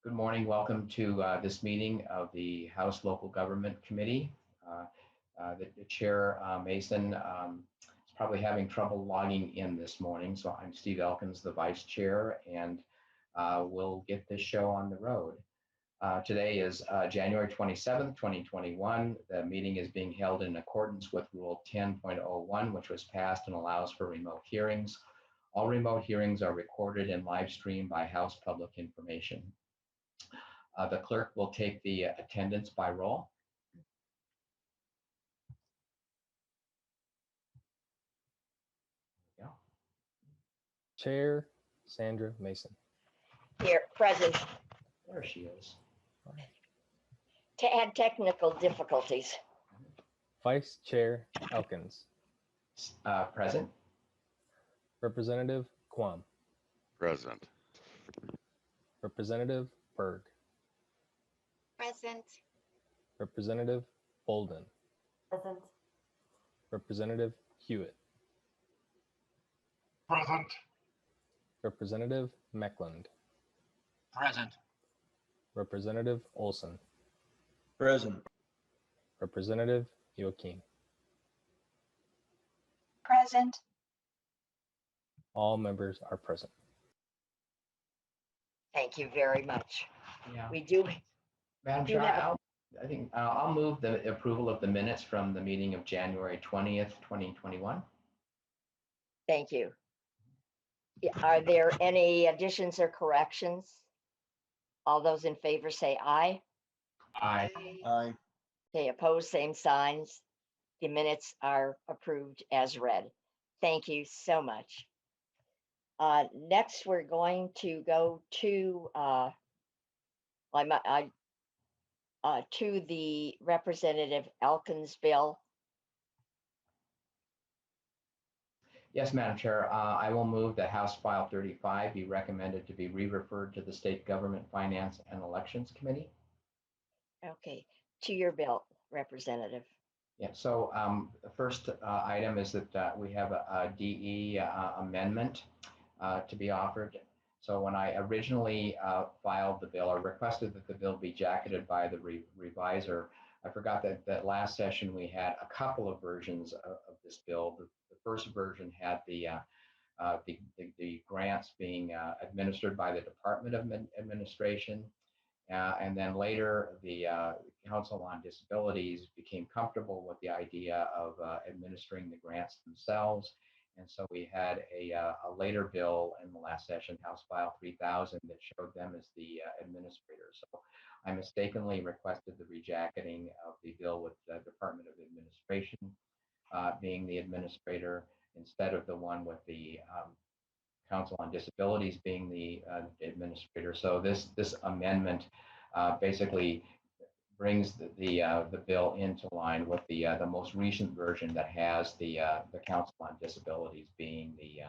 Good morning. Welcome to this meeting of the House Local Government Committee. The Chair, Mason, is probably having trouble logging in this morning, so I'm Steve Elkins, the Vice Chair, and we'll get this show on the road. Today is January 27th, 2021. The meeting is being held in accordance with Rule 10.01, which was passed and allows for remote hearings. All remote hearings are recorded and live streamed by House Public Information. The clerk will take the attendance by roll. There we go. Chair, Sandra Mason. Here, present. There she is. To add technical difficulties. Vice Chair Elkins. Present. Representative Quam. Present. Representative Berg. Present. Representative Bolden. Present. Representative Hewitt. Present. Representative Meckland. Present. Representative Olson. Present. Representative Joachim. Present. All members are present. Thank you very much. Yeah. We do. Madam Chair, I'll move the approval of the minutes from the meeting of January 20th, 2021. Thank you. Are there any additions or corrections? All those in favor say aye. Aye. Aye. They oppose, same signs. The minutes are approved as read. Thank you so much. Next, we're going to go to the Representative Elkins bill. Yes, Madam Chair, I will move that House File 35 be recommended to be re-referred to the State Government Finance and Elections Committee. Okay, to your bill, Representative. Yeah, so the first item is that we have a DE amendment to be offered. So when I originally filed the bill or requested that the bill be jacketed by the reviser, I forgot that last session we had a couple of versions of this bill. The first version had the grants being administered by the Department of Administration. And then later, the Council on Disabilities became comfortable with the idea of administering the grants themselves. And so we had a later bill in the last session, House File 3000, that showed them as the administrators. So I mistakenly requested the rejacketing of the bill with the Department of Administration being the administrator instead of the one with the Council on Disabilities being the administrator. So this amendment basically brings the bill into line with the most recent version that has the Council on Disabilities being the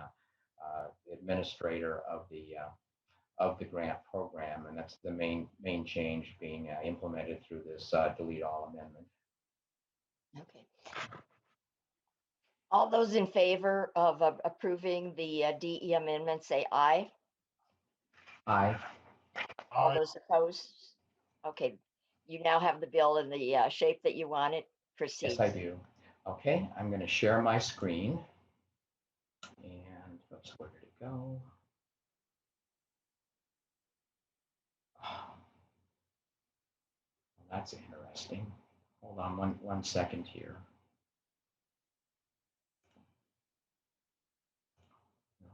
administrator of the grant program, and that's the main change being implemented through this delete all amendment. Okay. All those in favor of approving the DE amendment say aye. Aye. All those opposed? Okay, you now have the bill in the shape that you want it. Proceed. Yes, I do. Okay, I'm going to share my screen. And oops, where did it go? Oh, well, that's interesting. Hold on one second here. No.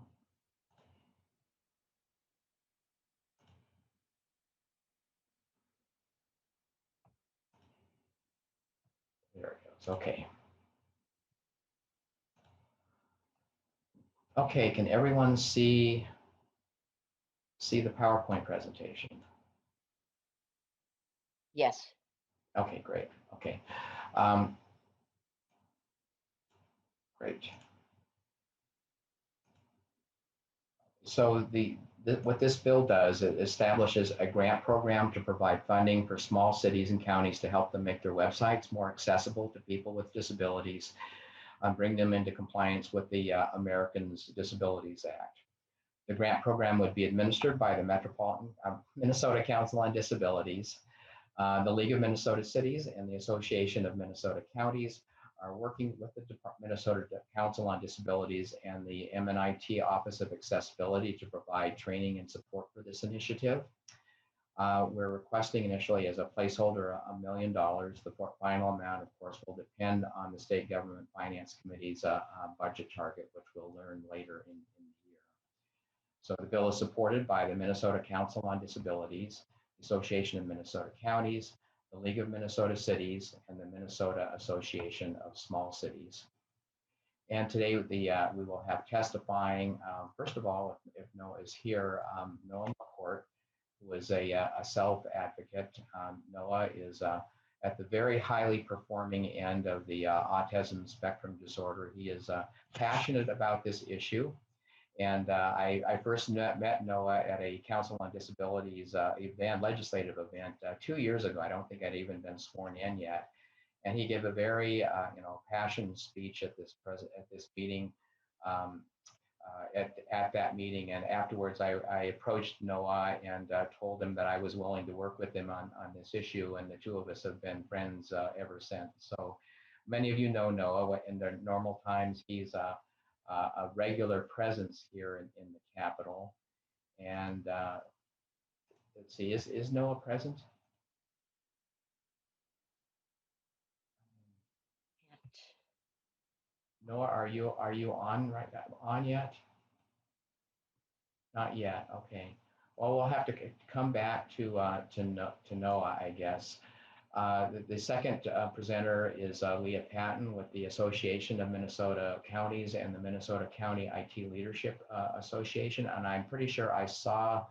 There it goes. Okay. Okay, can everyone see the PowerPoint presentation? Yes. Okay, great. Okay. Great. So what this bill does, it establishes a grant program to provide funding for small cities and counties to help them make their websites more accessible to people with disabilities and bring them into compliance with the Americans with Disabilities Act. The grant program would be administered by the Metropolitan Minnesota Council on Disabilities. The League of Minnesota Cities and the Association of Minnesota Counties are working with the Minnesota Council on Disabilities and the MNIT Office of Accessibility to provide training and support for this initiative. We're requesting initially as a placeholder $1 million. The final amount, of course, will depend on the State Government Finance Committee's budget target, which we'll learn later in the year. So the bill is supported by the Minnesota Council on Disabilities, the Association of Minnesota Counties, the League of Minnesota Cities, and the Minnesota Association of Small Cities. And today we will have testifying, first of all, if Noah is here, Noah McCourt, who is a self-advocate. Noah is at the very highly performing end of the autism spectrum disorder. He is passionate about this issue. And I first met Noah at a Council on Disabilities legislative event 2 years ago. I don't think I'd even been sworn in yet. And he gave a very passionate speech at this meeting. At that meeting, and afterwards I approached Noah and told him that I was willing to work with him on this issue, and the two of us have been friends ever since. So many of you know Noah. In the normal times, he's a regular presence here in the Capitol. And let's see, is Noah present? Noah, are you on yet? Not yet. Okay. Well, we'll have to come back to Noah, I guess. The second presenter is Leah Patton with the Association of Minnesota Counties and the Minnesota County IT Leadership Association. And I'm pretty sure I saw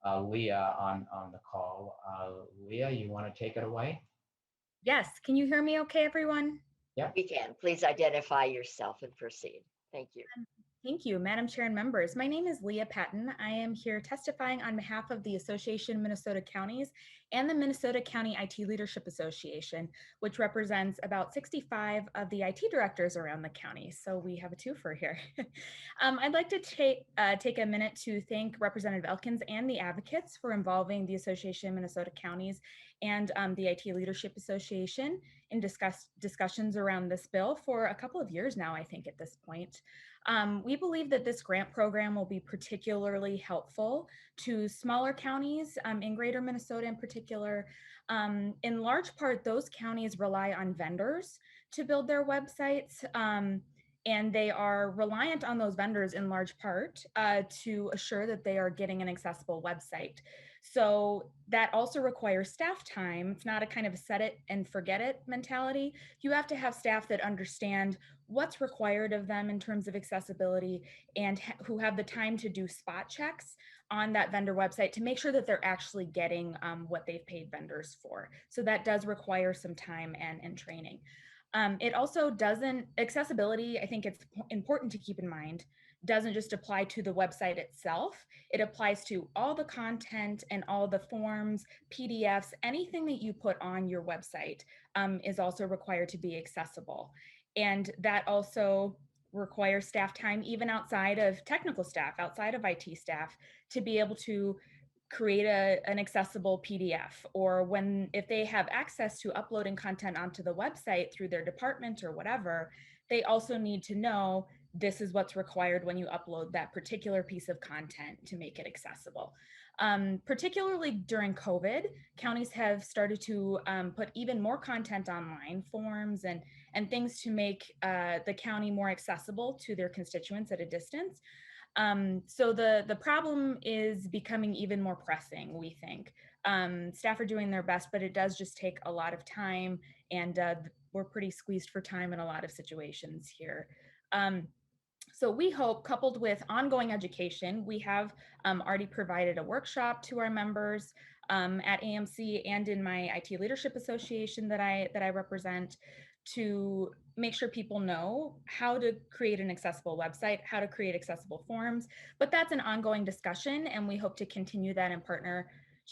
Leah on the call. Leah, you want to take it away? Yes, can you hear me okay, everyone? Yep. We can. Please identify yourself and proceed. Thank you. Thank you, Madam Chair and members. My name is Leah Patton. I am here testifying on behalf of the Association of Minnesota Counties and the Minnesota County IT Leadership Association, which represents about 65 of the IT directors around the county. So we have a twofer here. I'd like to take a minute to thank Representative Elkins and the advocates for involving the Association of Minnesota Counties and the IT Leadership Association in discussions around this bill for a couple of years now, I think, at this point. We believe that this grant program will be particularly helpful to smaller counties in greater Minnesota in particular. In large part, those counties rely on vendors to build their websites, and they are reliant on those vendors in large part to assure that they are getting an accessible website. So that also requires staff time. It's not a kind of set it and forget it mentality. You have to have staff that understand what's required of them in terms of accessibility and who have the time to do spot checks on that vendor website to make sure that they're actually getting what they've paid vendors for. So that does require some time and training. It also accessibility, I think it's important to keep in mind, doesn't just apply to the website itself. It applies to all the content and all the forms, PDFs, anything that you put on your website is also required to be accessible. And that also requires staff time, even outside of technical staff, outside of IT staff, to be able to create an accessible PDF, or if they have access to uploading content onto the website through their department or whatever, they also need to know this is what's required when you upload that particular piece of content to make it accessible. Particularly during COVID, counties have started to put even more content online, forms and things to make the county more accessible to their constituents at a distance. So the problem is becoming even more pressing, we think. Staff are doing their best, but it does just take a lot of time, and we're pretty squeezed for time in a lot of situations here. So we hope, coupled with ongoing education, we have already provided a workshop to our members at AMC and in my IT Leadership Association that I represent, to make sure people know how to create an accessible website, how to create accessible forms. But that's an ongoing discussion, and we hope to continue that in partnership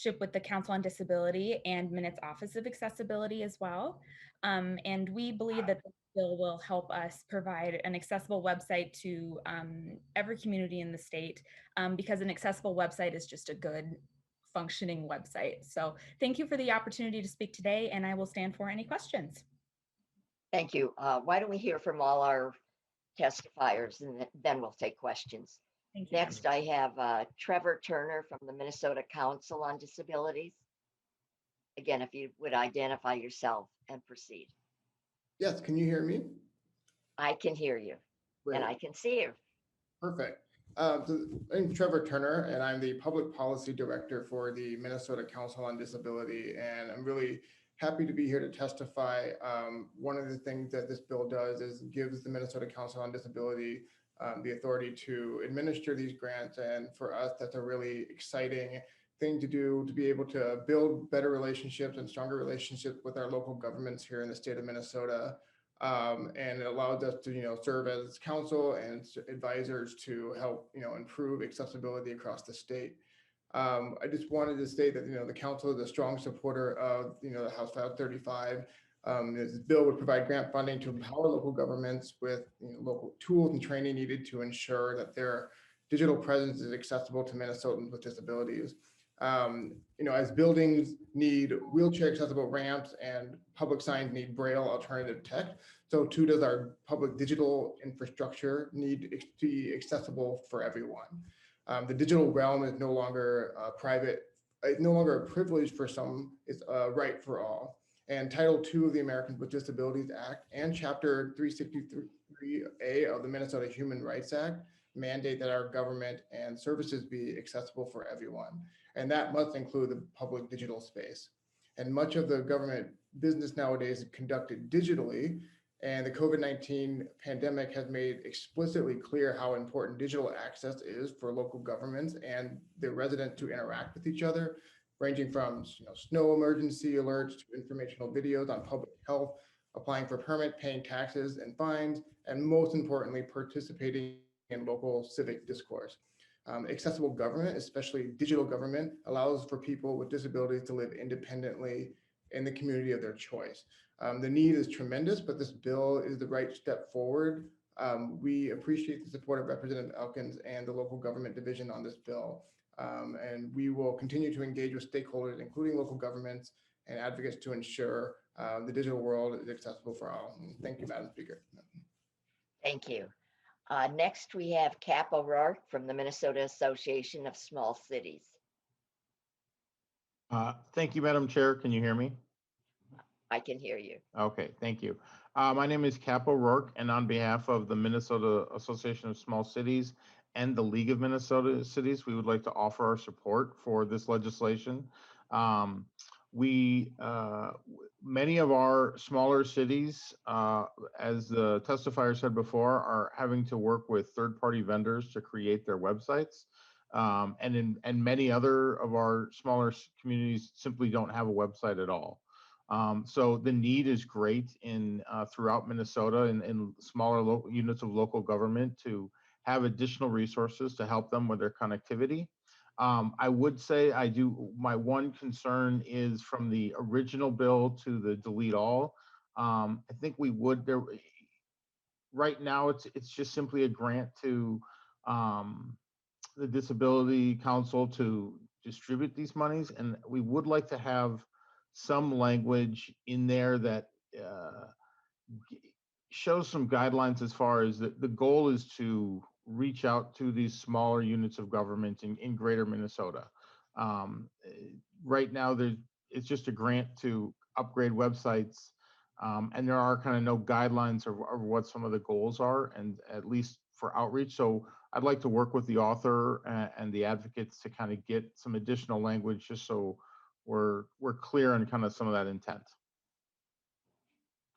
with the Council on Disability and Minutes Office of Accessibility as well. And we believe that this bill will help us provide an accessible website to every community in the state, because an accessible website is just a good functioning website. So thank you for the opportunity to speak today, and I will stand for any questions. Thank you. Why don't we hear from all our testifiers, and then we'll take questions. Thank you. Next, I have Trevor Turner from the Minnesota Council on Disabilities. Again, if you would identify yourself and proceed. Yes, can you hear me? I can hear you Great. and I can see you. Perfect. So I'm Trevor Turner, and I'm the Public Policy Director for the Minnesota Council on Disability, and I'm really happy to be here to testify. One of the things that this bill does is gives the Minnesota Council on Disability the authority to administer these grants, and for us, that's a really exciting thing to do, to be able to build better relationships and stronger relationships with our local governments here in the state of Minnesota. And it allows us to, serve as counsel and advisors to help, improve accessibility across the state. I just wanted to say that, the council is a strong supporter of, the House File 35. This bill would provide grant funding to empower local governments with local tools and training needed to ensure that their digital presence is accessible to Minnesotans with disabilities. As buildings need wheelchair accessible ramps and public signs need Braille alternative text, so too does our public digital infrastructure need to be accessible for everyone. The digital realm is no longer private, it's no longer a privilege for some, it's a right for all. And Title II of the Americans with Disabilities Act and Chapter 363A of the Minnesota Human Rights Act mandate that our government and services be accessible for everyone. And that must include the public digital space. And much of the government business nowadays is conducted digitally, and the COVID-19 pandemic has made explicitly clear how important digital access is for local governments and their residents to interact with each other, ranging from snow emergency alerts to informational videos on public health, applying for permit, paying taxes and fines, and most importantly, participating in local civic discourse. Accessible government, especially digital government, allows for people with disabilities to live independently in the community of their choice. The need is tremendous, but this bill is the right step forward. We appreciate the support of Representative Elkins and the local government division on this bill. And we will continue to engage with stakeholders, including local governments and advocates, to ensure the digital world is accessible for all. Thank you, Madam Speaker. Thank you. Next, we have Cap O'Rourke from the Minnesota Association of Small Cities. Thank you, Madam Chair. Can you hear me? I can hear you. Okay, thank you. My name is Cap O'Rourke, and on behalf of the Minnesota Association of Small Cities and the League of Minnesota Cities, we would like to offer our support for this legislation. Many of our smaller cities, as the testifier said before, are having to work with third-party vendors to create their websites. And many other of our smaller communities simply don't have a website at all. So the need is great in throughout Minnesota and in smaller units of local government to have additional resources to help them with their connectivity. I would say my one concern is from the original bill to the delete all. I think right now it's just simply a grant to the Disability Council to distribute these monies, and we would like to have some language in there that shows some guidelines as far as the goal is to reach out to these smaller units of government in greater Minnesota. Right now, it's just a grant to upgrade websites, and there are kind of no guidelines of what some of the goals are, and at least for outreach. So I'd like to work with the author and the advocates to kind of get some additional language just so we're clear on kind of some of that intent.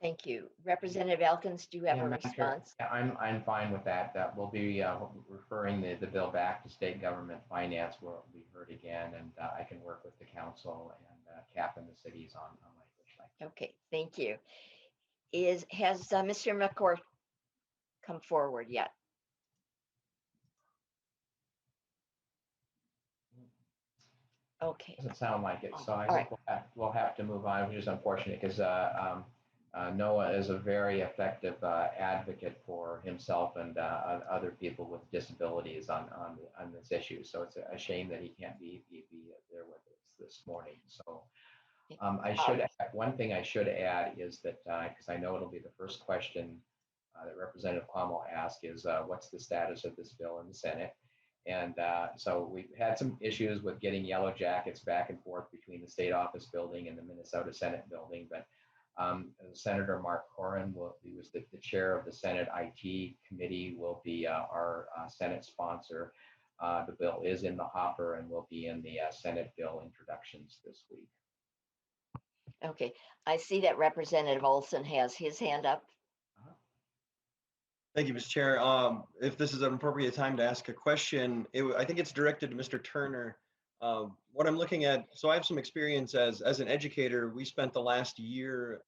Thank you. Representative Elkins, do you have a Madam Chair, response? yeah, I'm fine with that. We'll be referring the bill back to state government finance, where it will be heard again, and I can work with the council and Cap and the cities on language like that. Okay, thank you. Has Mr. McCourt come forward yet? Okay. Doesn't sound like it, so I All think we'll have to move on, which is unfortunate because Noah is a very effective advocate for himself and other people with disabilities on this issue. So it's a shame that he can't be there with us this morning. So one thing I should add is that because I know it'll be the first question that Representative Quam will ask is what's the status of this bill in the Senate? And so we've had some issues with getting yellow jackets back and forth between the state office building and the Minnesota Senate building. But Senator Mark Corrin, he was the chair of the Senate IT committee, will be our Senate sponsor. The bill is in the hopper and will be in the Senate bill introductions this week. Okay. I see that Representative Olson has his hand up. Thank you, Mr. Chair. If this is an appropriate time to ask a question, I think it's directed to Mr. Turner. What I'm looking at, so I have some experience as an educator. We spent the last year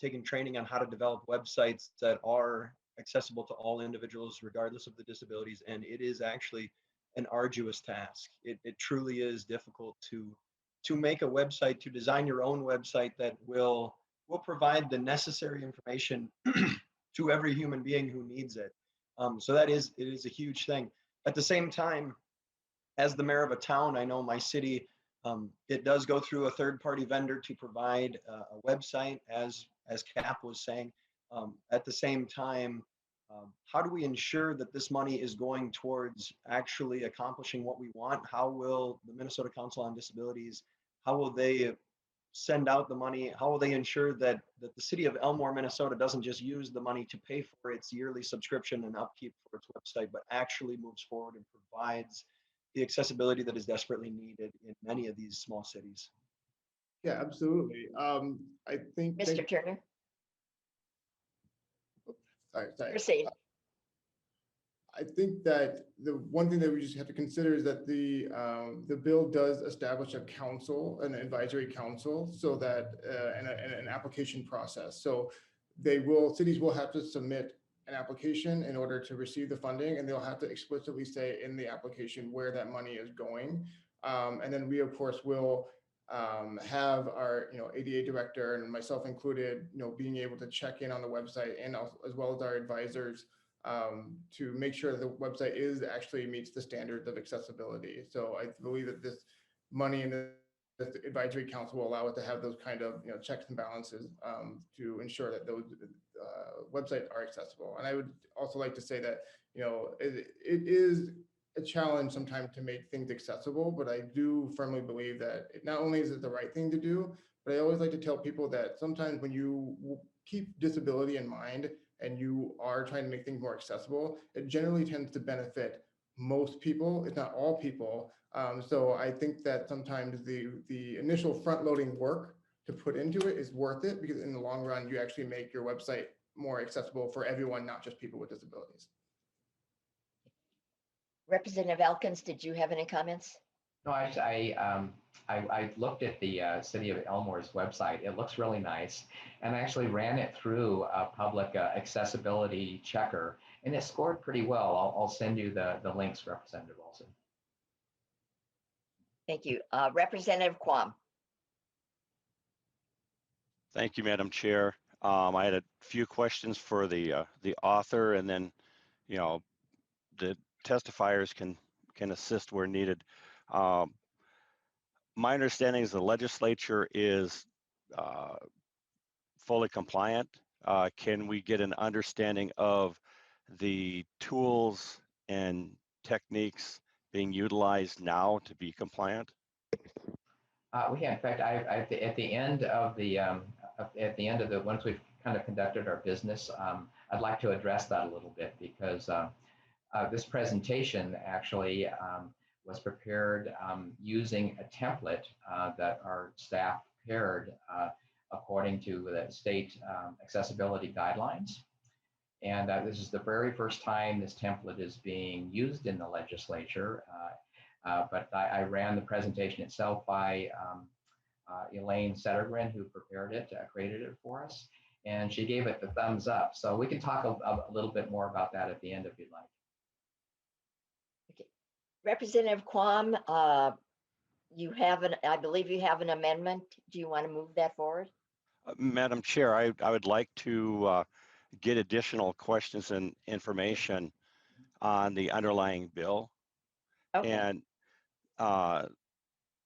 taking training on how to develop websites that are accessible to all individuals, regardless of the disabilities. And it is actually an arduous task. It truly is difficult to make a website, to design your own website that will provide the necessary information to every human being who needs it. So it is a huge thing. At the same time, as the mayor of a town, I know my city, it does go through a third-party vendor to provide a website, as Cap was saying. At the same time, how do we ensure that this money is going towards actually accomplishing what we want? How will the Minnesota Council on Disabilities, how will they send out the money? How will they ensure that the city of Elmore, Minnesota doesn't just use the money to pay for its yearly subscription and upkeep for its website, but actually moves forward and provides the accessibility that is desperately needed in many of these small cities? Yeah, absolutely. I think. Mr. Turner, Sorry. proceed. I think that the one thing that we just have to consider is that the bill does establish a council, an advisory council, so that and an application process. So cities will have to submit an application in order to receive the funding, and they'll have to explicitly say in the application where that money is going. And then we, of course, will have our ADA director and myself included, being able to check in on the website and as well as our advisors to make sure that the website actually meets the standards of accessibility. So I believe that this money in the advisory council will allow it to have those kind of checks and balances to ensure that those websites are accessible. And I would also like to say that it is a challenge sometimes to make things accessible, but I do firmly believe that not only is it the right thing to do, but I always like to tell people that sometimes when you keep disability in mind and you are trying to make things more accessible, it generally tends to benefit most people, if not all people. So I think that sometimes the initial front-loading work to put into it is worth it, because in the long run, you actually make your website more accessible for everyone, not just people with disabilities. Representative Elkins, did you have any comments? No, I looked at the City of Elmore's website. It looks really nice, and I actually ran it through a public accessibility checker, and it scored pretty well. I'll send you the links, Representative Olson. Thank you. Representative Quam. Thank you, Madam Chair. I had a few questions for the author, and then, the testifiers can assist where needed. My understanding is the legislature is fully compliant. Can we get an understanding of the tools and techniques being utilized now to be compliant? We can. In fact, at the end of the once we've kind of conducted our business, I'd like to address that a little bit, because this presentation actually was prepared using a template that our staff prepared according to the state accessibility guidelines. And this is the very first time this template is being used in the legislature. But I ran the presentation itself by Elaine Settergren, who prepared it, created it for us, and she gave it the thumbs up. So we can talk a little bit more about that at the end if you'd like. Okay. Representative Quam, you have I believe you have an amendment. Do you want to move that forward? Madam Chair, I would like to get additional questions and information on the underlying bill. Okay, And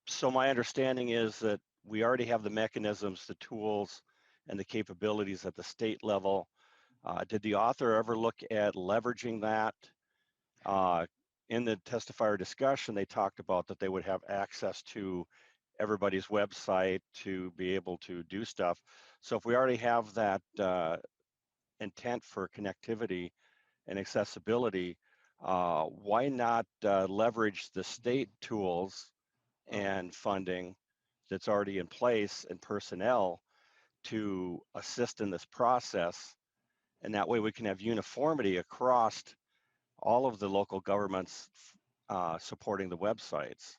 so my understanding is that we already have the mechanisms, the tools, and the capabilities at the state level. Did the author ever look at leveraging that? In the testifier discussion, they talked about that they would have access to everybody's website to be able to do stuff. So if we already have that intent for connectivity and accessibility, why not leverage the state tools and funding that's already in place and personnel to assist in this process? And that way we can have uniformity across all of the local governments supporting the websites.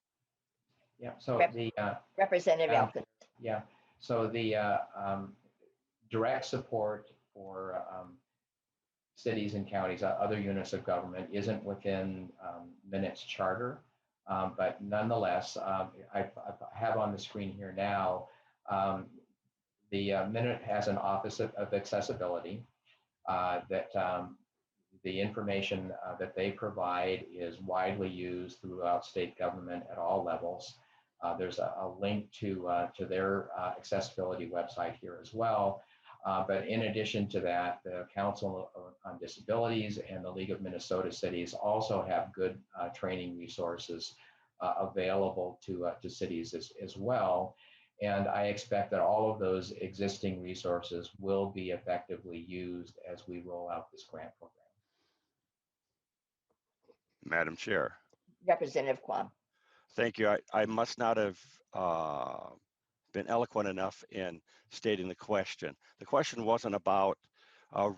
Yeah, so Rep- the, Representative Elkins. yeah, so the direct support for cities and counties, other units of government isn't within Minute's charter. But nonetheless, I have on the screen here now, the Minute has an Office of Accessibility that the information that they provide is widely used throughout state government at all levels. There's a link to their accessibility website here as well. But in addition to that, the Council on Disabilities and the League of Minnesota Cities also have good training resources available to cities as well. And I expect that all of those existing resources will be effectively used as we roll out this grant program. Madam Chair. Representative Quam. Thank you. I must not have been eloquent enough in stating the question. The question wasn't about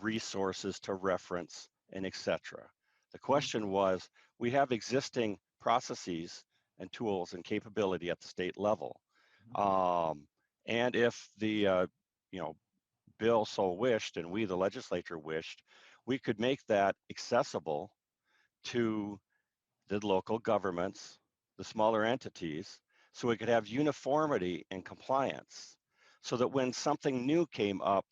resources to reference and etc. The question was, we have existing processes and tools and capability at the state level. And if the bill so wished, and we, the legislature, wished, we could make that accessible to the local governments, the smaller entities, so we could have uniformity and compliance, so that when something new came up,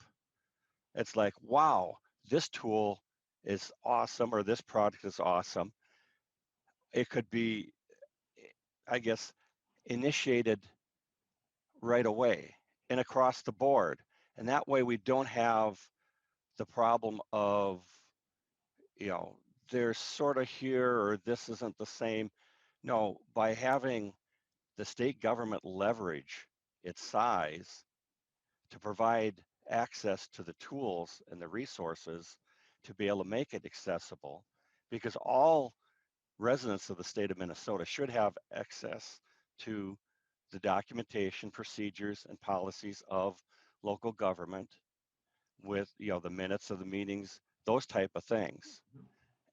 it's like, wow, this tool is awesome, or this product is awesome. It could be, I guess, initiated right away and across the board. And that way we don't have the problem of, they're sort of here, or this isn't the same. No, by having the state government leverage its size to provide access to the tools and the resources to be able to make it accessible, because all residents of the state of Minnesota should have access to the documentation, procedures, and policies of local government, with the minutes of the meetings, those type of things.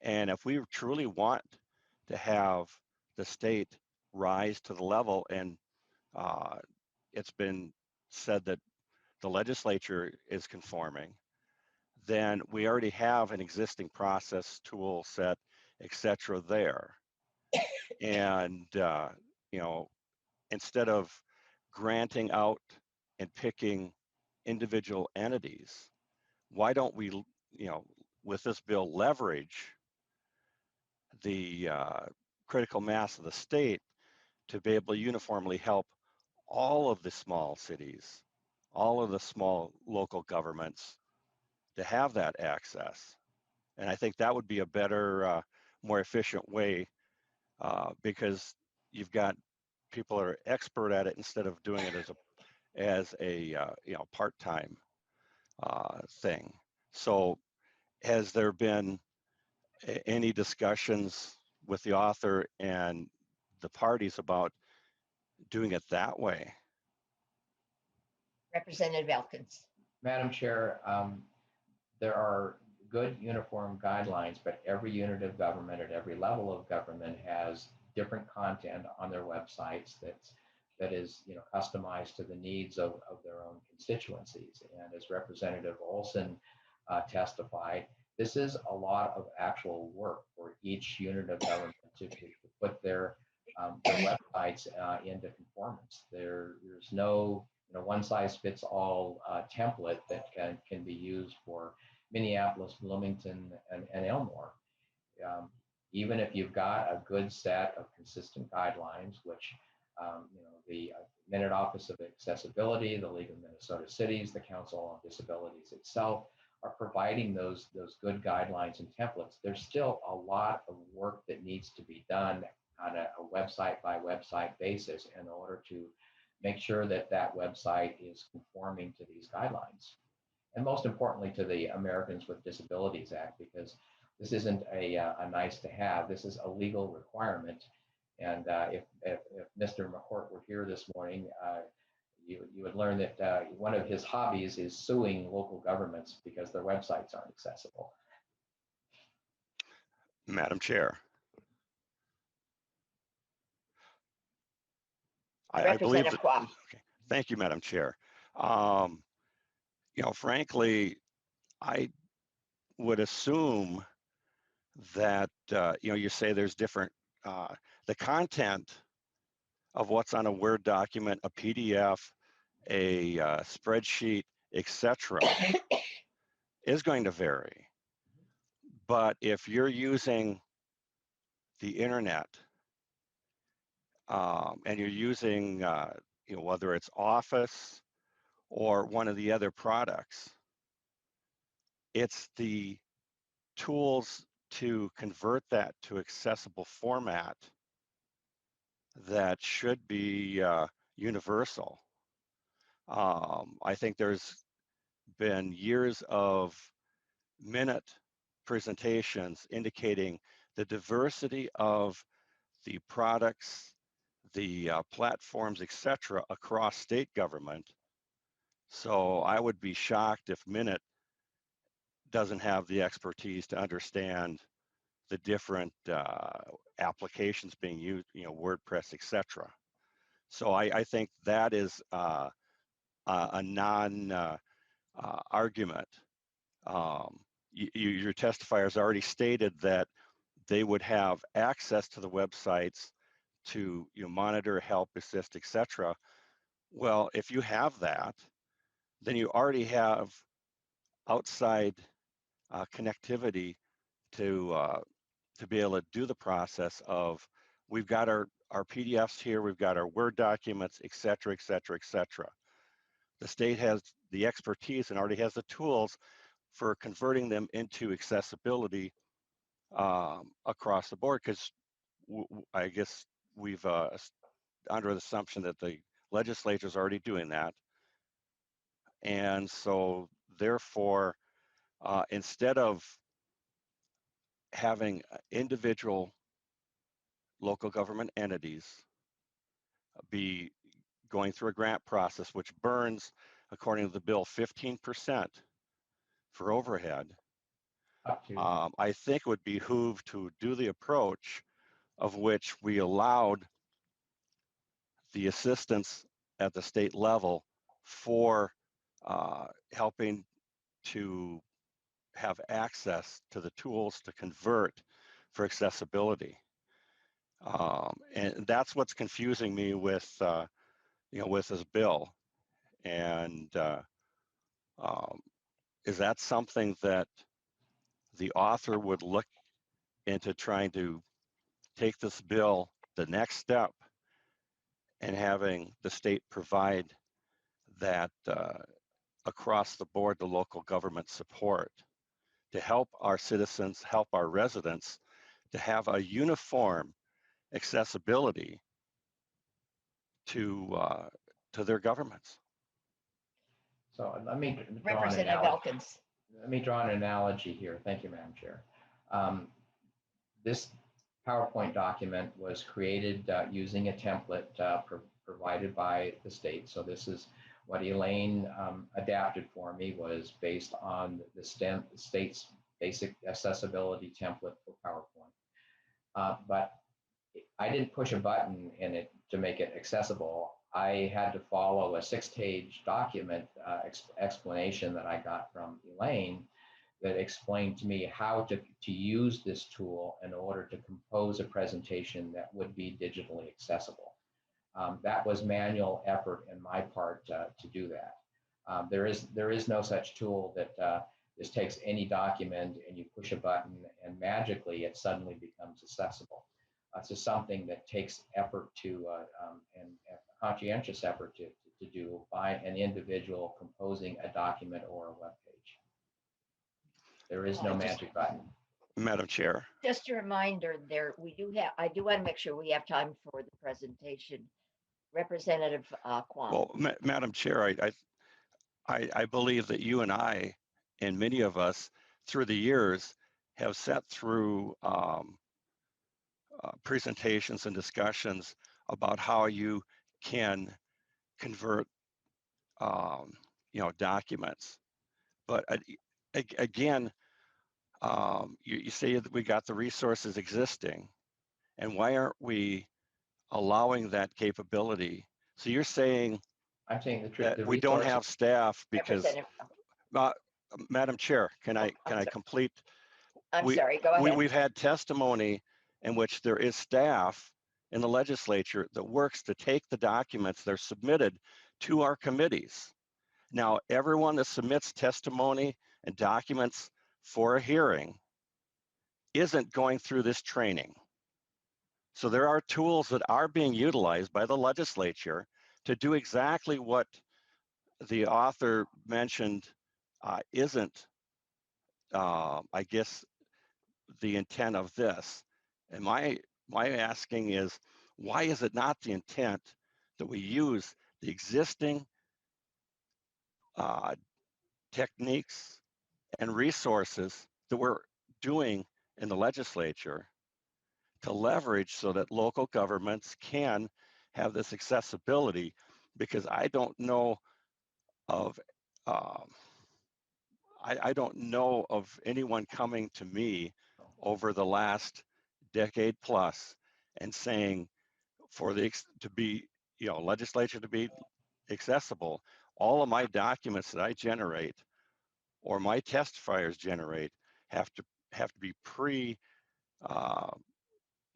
And if we truly want to have the state rise to the level, and it's been said that the legislature is conforming, then we already have an existing process, tool set, etc. there. And instead of granting out and picking individual entities, why don't we, with this bill, leverage the critical mass of the state to be able to uniformly help all of the small cities, all of the small local governments to have that access. And I think that would be a better, more efficient way, because you've got people that are expert at it instead of doing it as a part-time thing. So has there been any discussions with the author and the parties about doing it that way? Representative Elkins. Madam Chair, there are good uniform guidelines, but every unit of government at every level of government has different content on their websites that is customized to the needs of their own constituencies. And as Representative Olson testified, this is a lot of actual work for each unit of government to put their their websites into conformance. There's no one size fits all template that can be used for Minneapolis, Bloomington, and Elmore. Even if you've got a good set of consistent guidelines, which the Minute Office of Accessibility, the League of Minnesota Cities, the Council on Disabilities itself are providing those good guidelines and templates. There's still a lot of work that needs to be done on a website by website basis in order to make sure that that website is conforming to these guidelines. And most importantly, to the Americans with Disabilities Act, because this isn't a nice to have, this is a legal requirement. And if Mr. McCourt were here this morning, you would learn that one of his hobbies is suing local governments because their websites aren't accessible. Madam Chair. I believe that, okay. Thank you, Madam Chair. Frankly, I would assume that, you say there's different, the content of what's on a Word document, a PDF, a spreadsheet, etc., is going to vary. But if you're using the internet and you're using, whether it's Office or one of the other products, it's the tools to convert that to accessible format that should be universal. I think there's been years of minute presentations indicating the diversity of the products, the platforms, etc., across state government. So I would be shocked if Minute doesn't have the expertise to understand the different applications being used, WordPress, etc. So I think that is a non-argument. Your testifiers already stated that they would have access to the websites to monitor, help, assist, etc. Well, if you have that, then you already have outside connectivity to be able to do the process of, we've got our PDFs here, we've got our Word documents, etc., etc., etc. The state has the expertise and already has the tools for converting them into accessibility across the board, because I guess we've under the assumption that the legislature is already doing that. And so therefore, instead of having individual local government entities be going through a grant process, which burns, according to the bill, 15% for overhead, I think it would behoove to do the approach of which we allowed the assistance at the state level for helping to have access to the tools to convert for accessibility. And that's what's confusing me with, with this bill. And is that something that the author would look into, trying to take this bill the next step and having the state provide that across the board, the local government support to help our citizens, help our residents to have a uniform accessibility to their governments? So let me Representative Elkins. Let me draw an analogy here. Thank you, Madam Chair. This PowerPoint document was created using a template provided by the state. So this is what Elaine adapted for me, was based on the state's basic accessibility template for PowerPoint. But I didn't push a button in it to make it accessible. I had to follow a 6-page document explanation that I got from Elaine that explained to me how to use this tool in order to compose a presentation that would be digitally accessible. That was manual effort in my part to do that. There is no such tool that just takes any document and you push a button and magically it suddenly becomes accessible. It's just something that takes effort to and conscientious effort to do by an individual composing a document or a web page. There is no magic button. Madam Chair. Just a reminder there, I do want to make sure we have time for the presentation. Representative Kwong. Well, Madam Chair, I believe that you and I, and many of us through the years, have sat through presentations and discussions about how you can convert, documents. But again, you say that we got the resources existing, and why aren't we allowing that capability? So you're saying I'm saying the truth. that we don't have staff because, Representative, Madam Chair, can I complete? I'm sorry, go ahead. We've had testimony in which there is staff in the legislature that works to take the documents that are submitted to our committees. Now, everyone that submits testimony and documents for a hearing isn't going through this training. So there are tools that are being utilized by the legislature to do exactly what the author mentioned isn't, I guess, the intent of this. And my asking is, why is it not the intent that we use the existing techniques and resources that we're doing in the legislature to leverage so that local governments can have this accessibility? Because I don't know of I don't know of anyone coming to me over the last decade plus and saying for the legislature to be accessible, all of my documents that I generate or my testifiers generate have to be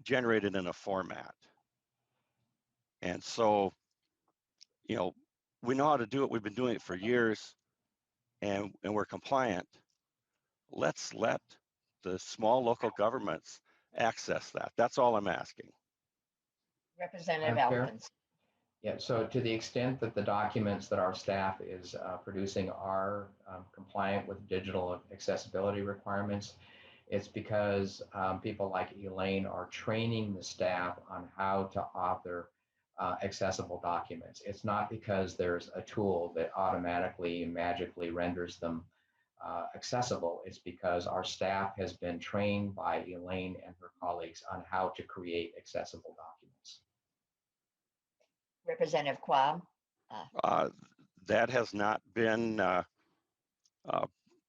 generated in a format. And so, we know how to do it. We've been doing it for years, and we're compliant. Let's let the small local governments access that. That's all I'm asking. Representative Madam Chair? Elkins. Yeah, so to the extent that the documents that our staff is producing are compliant with digital accessibility requirements, it's because people like Elaine are training the staff on how to author accessible documents. It's not because there's a tool that automatically and magically renders them accessible. It's because our staff has been trained by Elaine and her colleagues on how to create accessible documents. Representative Quam. That has not been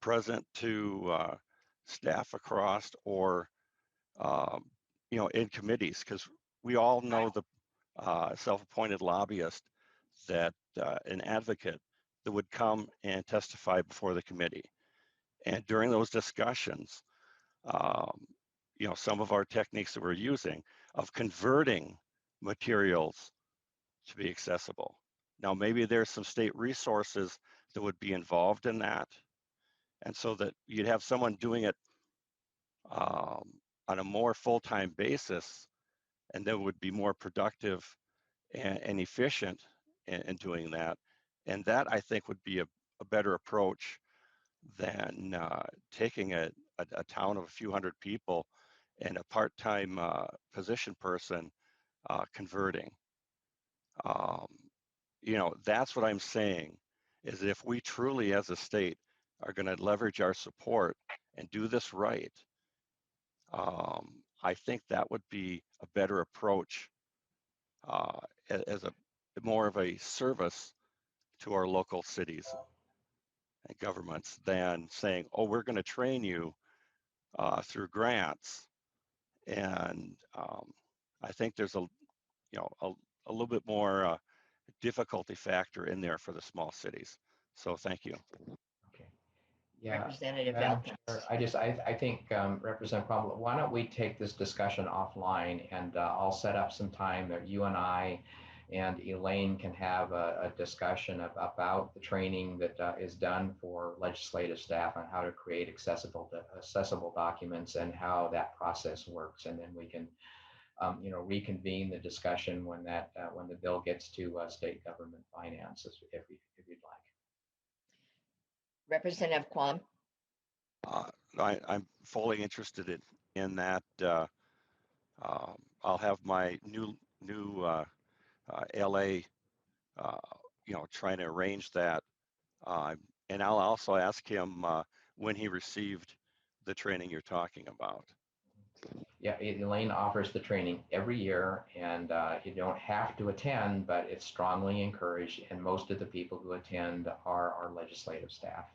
present to staff across or in committees, because we all know the self-appointed lobbyist that an advocate that would come and testify before the committee. And during those discussions, some of our techniques that we're using of converting materials to be accessible. Now, maybe there's some state resources that would be involved in that. And so that you'd have someone doing it on a more full-time basis, and that would be more productive and efficient in doing that. And that, I think, would be a better approach than taking a town of a few hundred people and a part-time position person converting. That's what I'm saying, is if we truly as a state are going to leverage our support and do this right, I think that would be a better approach as a more of a service to our local cities and governments than saying, oh, we're going to train you through grants. And I think there's a little bit more difficulty factor in there for the small cities. So thank you. Okay. Yeah, Representative Madam Elkins. Chair, I think Representative Cromwell, why don't we take this discussion offline, and I'll set up some time that you and I and Elaine can have a discussion about the training that is done for legislative staff on how to create accessible documents and how that process works. And then we can reconvene the discussion when when the bill gets to state government finances, if you'd like. Representative Quam. I'm fully interested in that. I'll have my new LA, trying to arrange that. And I'll also ask him when he received the training you're talking about. Yeah, Elaine offers the training every year, and you don't have to attend, but it's strongly encouraged. And most of the people who attend are our legislative staff.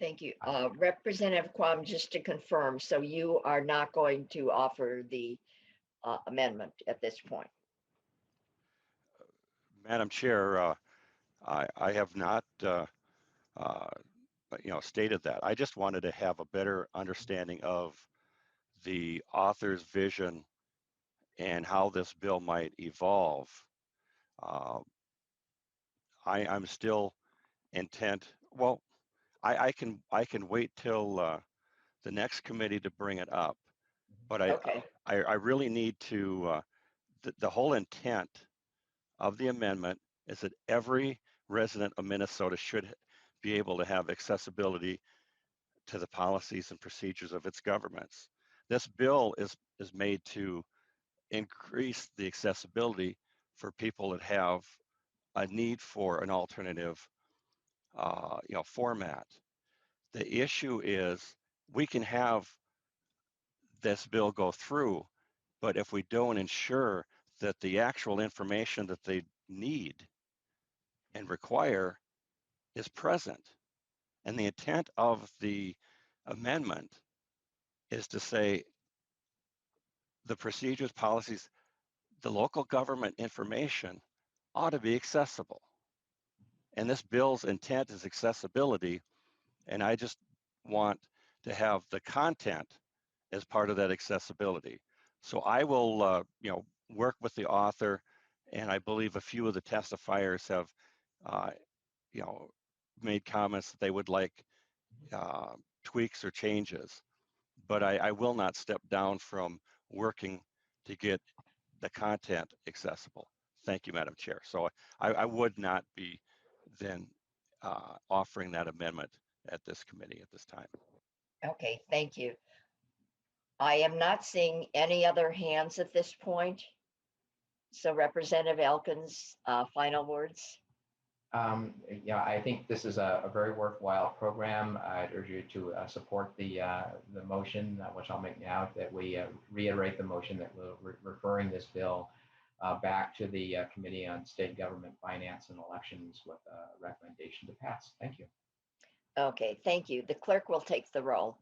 Thank you. Representative Quam, just to confirm, so you are not going to offer the amendment at this point? Madam Chair, I have not, stated that. I just wanted to have a better understanding of the author's vision and how this bill might evolve. I'm still intent. Well, I can wait till the next committee to bring it up, but Okay. I really need to. The whole intent of the amendment is that every resident of Minnesota should be able to have accessibility to the policies and procedures of its governments. This bill is made to increase the accessibility for people that have a need for an alternative, format. The issue is we can have this bill go through, but if we don't ensure that the actual information that they need and require is present, and the intent of the amendment is to say the procedures, policies, the local government information ought to be accessible. And this bill's intent is accessibility, and I just want to have the content as part of that accessibility. So I will, work with the author, and I believe a few of the testifiers have, made comments that they would like tweaks or changes. But I will not step down from working to get the content accessible. Thank you, Madam Chair. So I would not be then offering that amendment at this committee at this time. Okay, thank you. I am not seeing any other hands at this point. So Representative Elkins, final words. I think this is a very worthwhile program. I'd urge you to support the motion, which I'll make now, that we reiterate the motion that we're referring this bill back to the Committee on State Government Finance and Elections with a recommendation to pass. Thank you. Okay, thank you. The clerk will take the roll.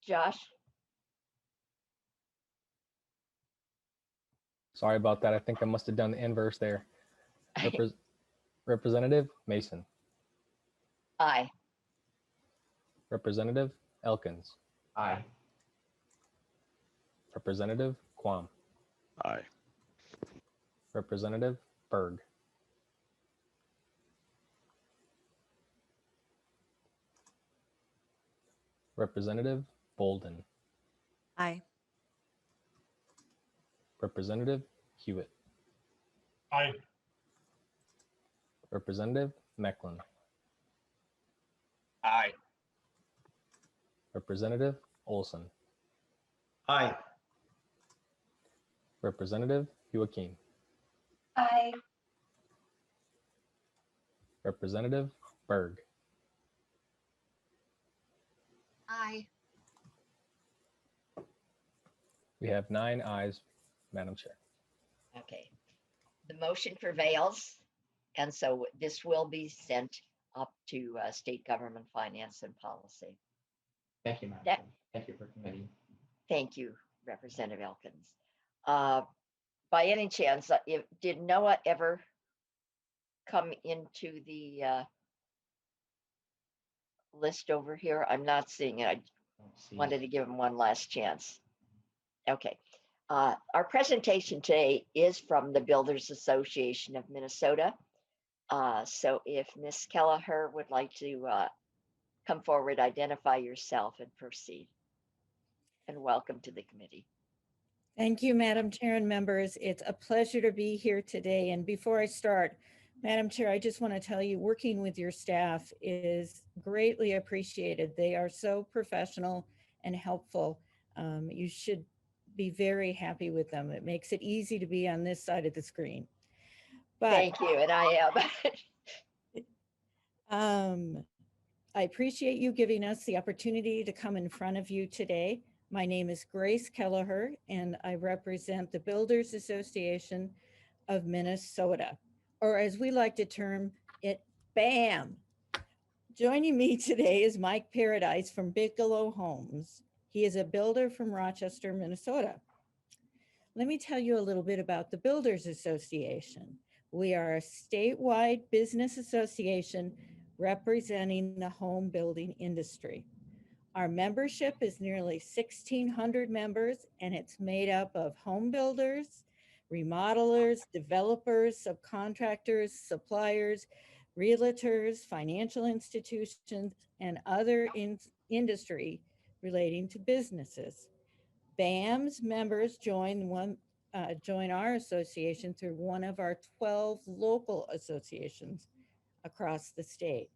Josh? Sorry about that. I think I must have done the inverse there. Representative Mason. Aye. Representative Elkins. Aye. Representative Quam. Aye. Representative Berg. Representative Bolden. Aye. Representative Hewitt. Aye. Representative Mecklin. Aye. Representative Olson. Aye. Representative Joaquin. Aye. Representative Berg. Aye. We have 9 ayes, Madam Chair. Okay. The motion prevails. And so this will be sent up to State Government Finance and Policy. Thank you, Madam That- Chair. Thank you for committee. Thank you, Representative Elkins. By any chance, did Noah ever come into the list over here? I'm not seeing it. I Don't see- wanted to give him one last chance. Okay. Our presentation today is from the Builders Association of Minnesota. So if Ms. Keliher would like to come forward, identify yourself and proceed. And welcome to the committee. Thank you, Madam Chair and members. It's a pleasure to be here today. And before I start, Madam Chair, I just want to tell you, working with your staff is greatly appreciated. They are so professional and helpful. You should be very happy with them. It makes it easy to be on this side of the screen. But Thank you, and I am. I appreciate you giving us the opportunity to come in front of you today. My name is Grace Keliher, and I represent the Builders Association of Minnesota, or as we like to term it, BAM. Joining me today is Mike Paradise from Bigelow Homes. He is a builder from Rochester, Minnesota. Let me tell you a little bit about the Builders Association. We are a statewide business association representing the home building industry. Our membership is nearly 1,600 members, and it's made up of home builders, remodelers, developers, subcontractors, suppliers, realtors, financial institutions, and other industry relating to businesses. BAM's members join our association through one of our 12 local associations across the state.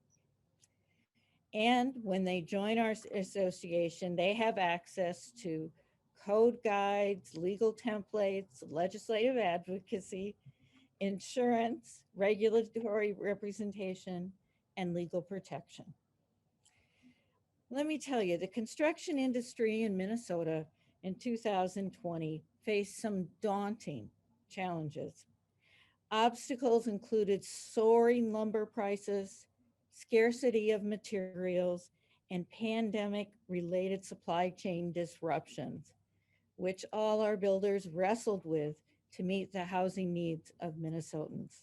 And when they join our association, they have access to code guides, legal templates, legislative advocacy, insurance, regulatory representation, and legal protection. Let me tell you, the construction industry in Minnesota in 2020 faced some daunting challenges. Obstacles included soaring lumber prices, scarcity of materials, and pandemic-related supply chain disruptions, which all our builders wrestled with to meet the housing needs of Minnesotans.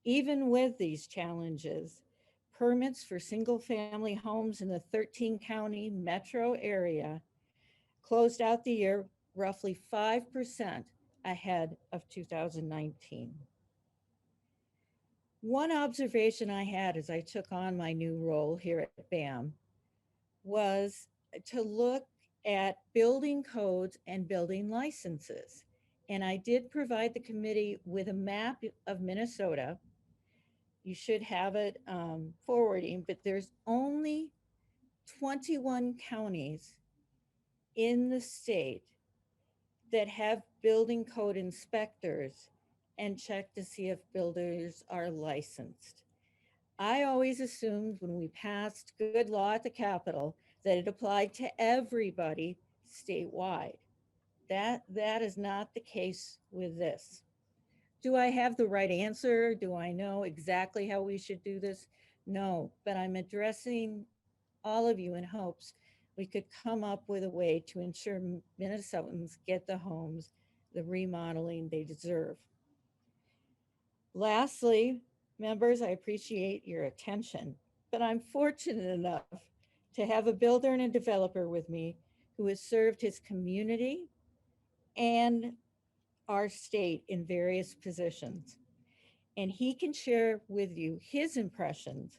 Even with these challenges, permits for single-family homes in the 13-county metro area closed out the year roughly 5% ahead of 2019. One observation I had as I took on my new role here at BAM was to look at building codes and building licenses. And I did provide the committee with a map of Minnesota. You should have it forwarding, but there's only 21 counties in the state that have building code inspectors and check to see if builders are licensed. I always assumed when we passed good law at the Capitol that it applied to everybody statewide. That is not the case with this. Do I have the right answer? Do I know exactly how we should do this? No, but I'm addressing all of you in hopes we could come up with a way to ensure Minnesotans get the homes, the remodeling they deserve. Lastly, members, I appreciate your attention, but I'm fortunate enough to have a builder and a developer with me who has served his community and our state in various positions. And he can share with you his impressions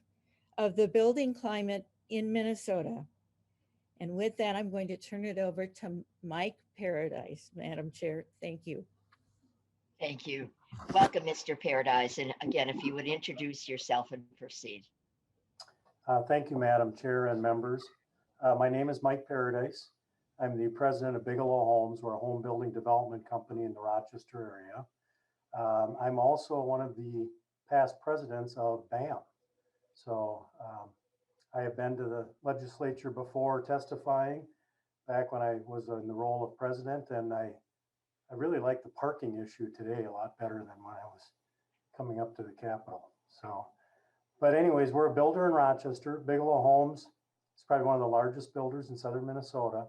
of the building climate in Minnesota. And with that, I'm going to turn it over to Mike Paradise, Madam Chair. Thank you. Thank you. Welcome, Mr. Paradise. And again, if you would introduce yourself and proceed. Thank you, Madam Chair and members. My name is Mike Paradise. I'm the president of Bigelow Homes. We're a home building development company in the Rochester area. I'm also one of the past presidents of BAM. So I have been to the legislature before testifying back when I was in the role of president, and I really like the parking issue today a lot better than when I was coming up to the Capitol. So, but anyways, we're a builder in Rochester. Bigelow Homes It's probably one of the largest builders in southern Minnesota.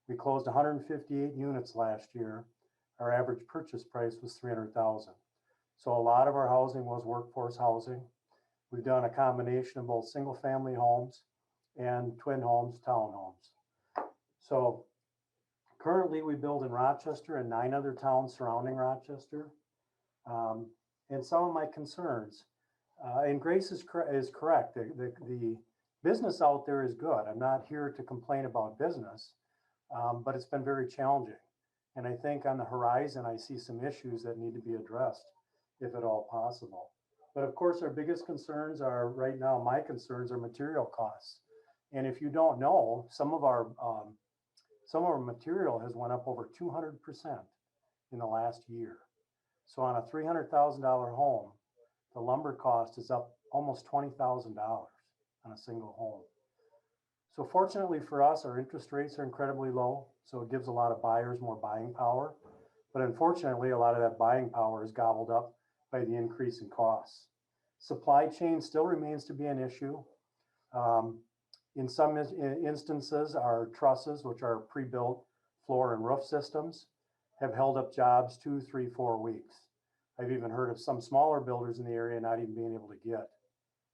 We closed 158 units last year. Our average purchase price was $300,000. So a lot of our housing was workforce housing. We've done a combination of both single family homes and twin homes, townhomes. So currently we build in Rochester and 9 other towns surrounding Rochester. And some of my concerns, and Grace is correct, the business out there is good. I'm not here to complain about business, but it's been very challenging. And I think on the horizon, I see some issues that need to be addressed, if at all possible. But of course, our biggest concerns are, right now, my concerns are material costs. And if you don't know, some of our material has went up over 200% in the last year. So on a $300,000 home, the lumber cost is up almost $20,000 on a single home. So fortunately for us, our interest rates are incredibly low. So it gives a lot of buyers more buying power. But unfortunately, a lot of that buying power is gobbled up by the increase in costs. Supply chain still remains to be an issue. In some instances, our trusses, which are pre-built floor and roof systems, have held up jobs 2, 3, 4 weeks. I've even heard of some smaller builders in the area not even being able to get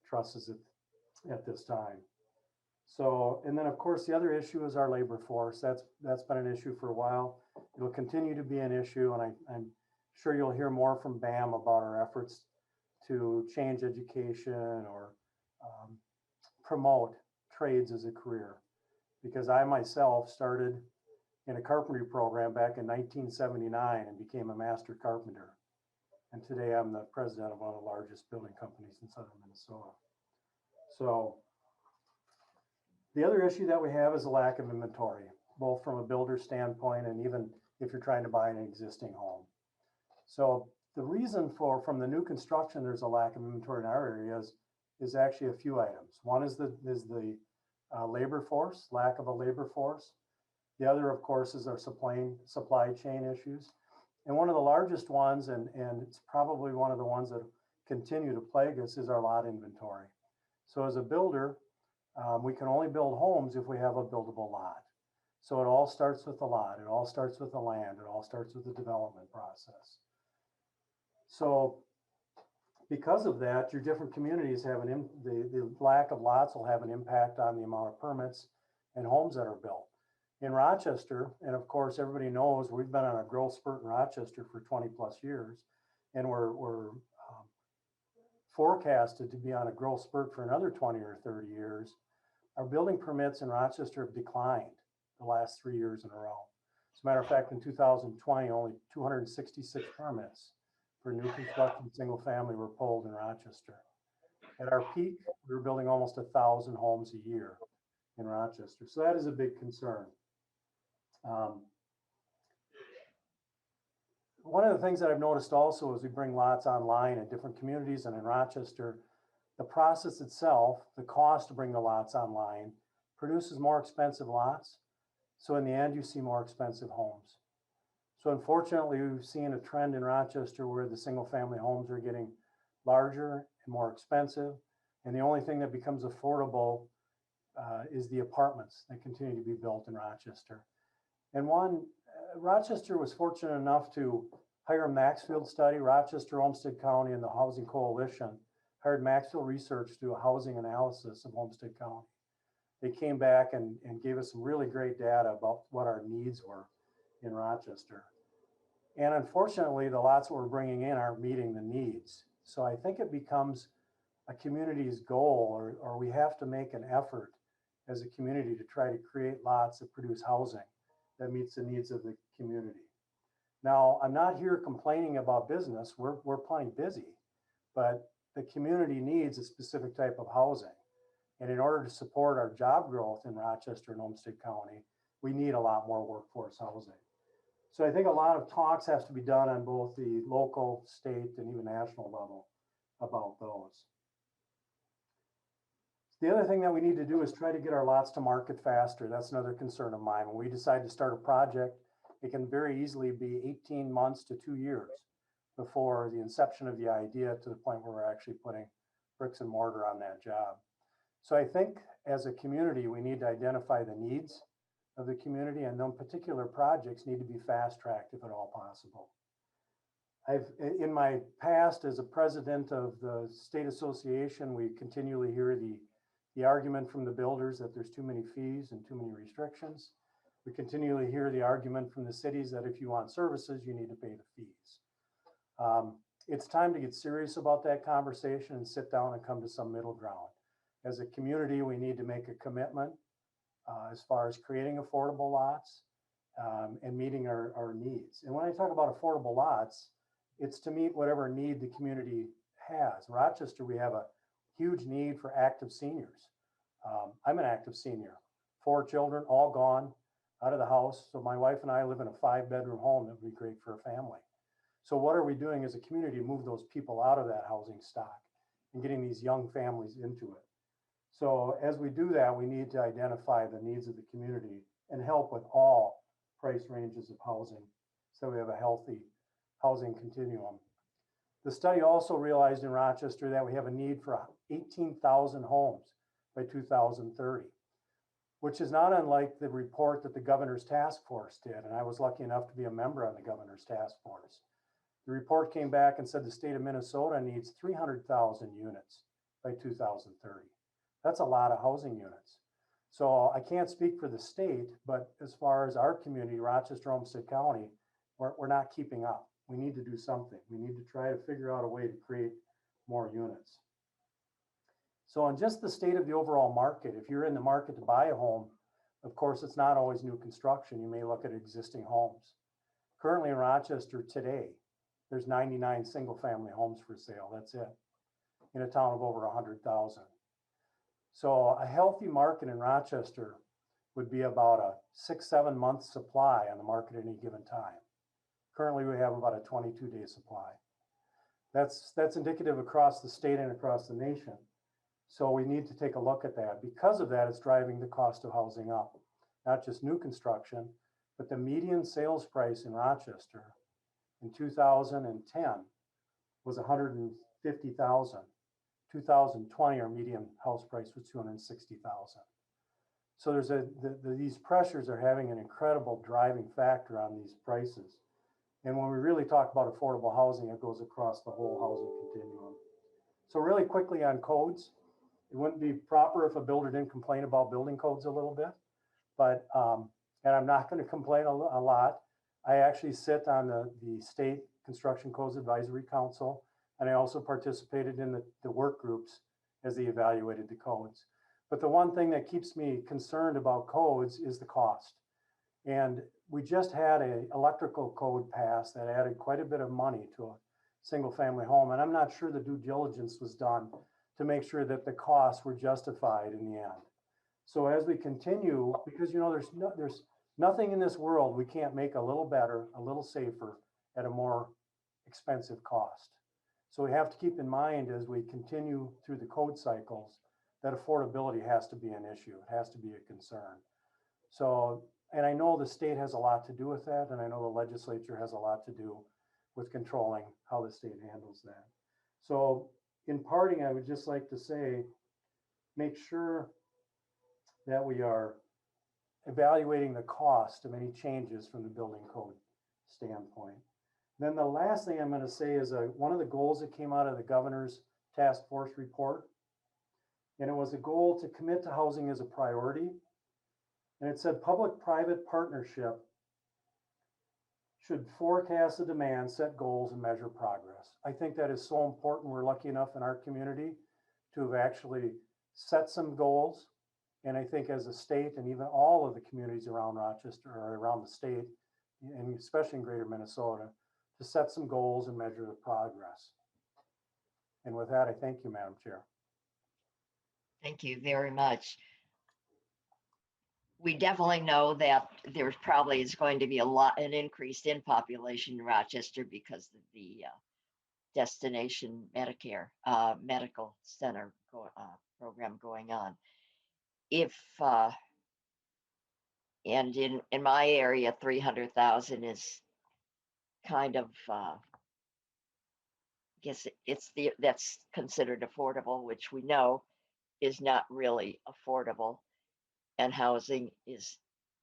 trusses at this time. So, and then of course, the other issue is our labor force. That's been an issue for a while. It'll continue to be an issue, and I'm sure you'll hear more from BAM about our efforts to change education or promote trades as a career. Because I myself started in a carpentry program back in 1979 and became a master carpenter. And today I'm the president of one of the largest building companies in southern Minnesota. So the other issue that we have is a lack of inventory, both from a builder standpoint and even if you're trying to buy an existing home. So the reason from the new construction, there's a lack of inventory in our areas is actually a few items. One is the labor force, lack of a labor force. The other, of course, is our supply chain issues. And one of the largest ones, and it's probably one of the ones that continue to plague us, is our lot inventory. So as a builder, we can only build homes if we have a buildable lot. So it all starts with the lot. It all starts with the land. It all starts with the development process. So because of that, your different communities have the lack of lots will have an impact on the amount of permits and homes that are built. In Rochester, and of course, everybody knows we've been on a growth spurt in Rochester for 20 plus years, and we're forecasted to be on a growth spurt for another 20 or 30 years. Our building permits in Rochester have declined the last 3 years in a row. As a matter of fact, in 2020, only 266 permits for new construction single family were pulled in Rochester. At our peak, we were building almost 1,000 homes a year in Rochester. So that is a big concern. One of the things that I've noticed also as we bring lots online in different communities and in Rochester, the process itself, the cost to bring the lots online, produces more expensive lots. So in the end, you see more expensive homes. So unfortunately, we've seen a trend in Rochester where the single family homes are getting larger and more expensive. And the only thing that becomes affordable is the apartments that continue to be built in Rochester. And Rochester was fortunate enough to hire a Maxfield study. Rochester, Olmsted County, and the Housing Coalition hired Maxfield Research to do a housing analysis of Olmsted County. They came back and gave us some really great data about what our needs were in Rochester. And unfortunately, the lots that we're bringing in aren't meeting the needs. So I think it becomes a community's goal, or we have to make an effort as a community to try to create lots that produce housing that meets the needs of the community. Now, I'm not here complaining about business. We're plenty busy, but the community needs a specific type of housing. And in order to support our job growth in Rochester and Olmsted County, we need a lot more workforce housing. So I think a lot of talks has to be done on both the local, state, and even national level about those. The other thing that we need to do is try to get our lots to market faster. That's another concern of mine. When we decide to start a project, it can very easily be 18 months to 2 years before the inception of the idea to the point where we're actually putting bricks and mortar on that job. So I think as a community, we need to identify the needs of the community, and those particular projects need to be fast-tracked if at all possible. In my past as a president of the state association, we continually hear the argument from the builders that there's too many fees and too many restrictions. We continually hear the argument from the cities that if you want services, you need to pay the fees. It's time to get serious about that conversation and sit down and come to some middle ground. As a community, we need to make a commitment as far as creating affordable lots and meeting our needs. And when I talk about affordable lots, it's to meet whatever need the community has. In Rochester, we have a huge need for active seniors. I'm an active senior, 4 children, all gone out of the house. So my wife and I live in a 5-bedroom home that would be great for a family. So what are we doing as a community to move those people out of that housing stock and getting these young families into it? So as we do that, we need to identify the needs of the community and help with all price ranges of housing so we have a healthy housing continuum. The study also realized in Rochester that we have a need for 18,000 homes by 2030, which is not unlike the report that the governor's task force did. And I was lucky enough to be a member on the governor's task force. The report came back and said the state of Minnesota needs 300,000 units by 2030. That's a lot of housing units. So I can't speak for the state, but as far as our community, Rochester, Olmsted County, we're not keeping up. We need to do something. We need to try to figure out a way to create more units. So in just the state of the overall market, if you're in the market to buy a home, of course, it's not always new construction. You may look at existing homes. Currently in Rochester today, there's 99 single family homes for sale. That's it, in a town of over 100,000. So a healthy market in Rochester would be about a 6-7 month supply on the market at any given time. Currently, we have about a 22-day supply. That's indicative across the state and across the nation. So we need to take a look at that. Because of that, it's driving the cost of housing up, not just new construction, but the median sales price in Rochester in 2010 was $150,000. 2020, our median house price was $260,000. So there's these pressures are having an incredible driving factor on these prices. And when we really talk about affordable housing, it goes across the whole housing continuum. So really quickly on codes, it wouldn't be proper if a builder didn't complain about building codes a little bit, but, and I'm not going to complain a lot. I actually sit on the State Construction Codes Advisory Council, and I also participated in the work groups as they evaluated the codes. But the one thing that keeps me concerned about codes is the cost. And we just had an electrical code pass that added quite a bit of money to a single family home. And I'm not sure the due diligence was done to make sure that the costs were justified in the end. So as we continue, because there's nothing in this world we can't make a little better, a little safer at a more expensive cost. So we have to keep in mind as we continue through the code cycles that affordability has to be an issue. It has to be a concern. So, and I know the state has a lot to do with that, and I know the legislature has a lot to do with controlling how the state handles that. So in parting, I would just like to say, make sure that we are evaluating the cost of any changes from the building code standpoint. Then the last thing I'm going to say is one of the goals that came out of the governor's task force report, and it was a goal to commit to housing as a priority. And it said public-private partnership should forecast the demand, set goals, and measure progress. I think that is so important. We're lucky enough in our community to have actually set some goals. And I think as a state and even all of the communities around Rochester or around the state, and especially in greater Minnesota, to set some goals and measure the progress. And with that, I thank you, Madam Chair. Thank you very much. We definitely know that there probably is going to be an increase in population in Rochester because of the destination Medicare medical center program going on. And in my area, 300,000 is kind of, I guess that's considered affordable, which we know. is not really affordable, and housing is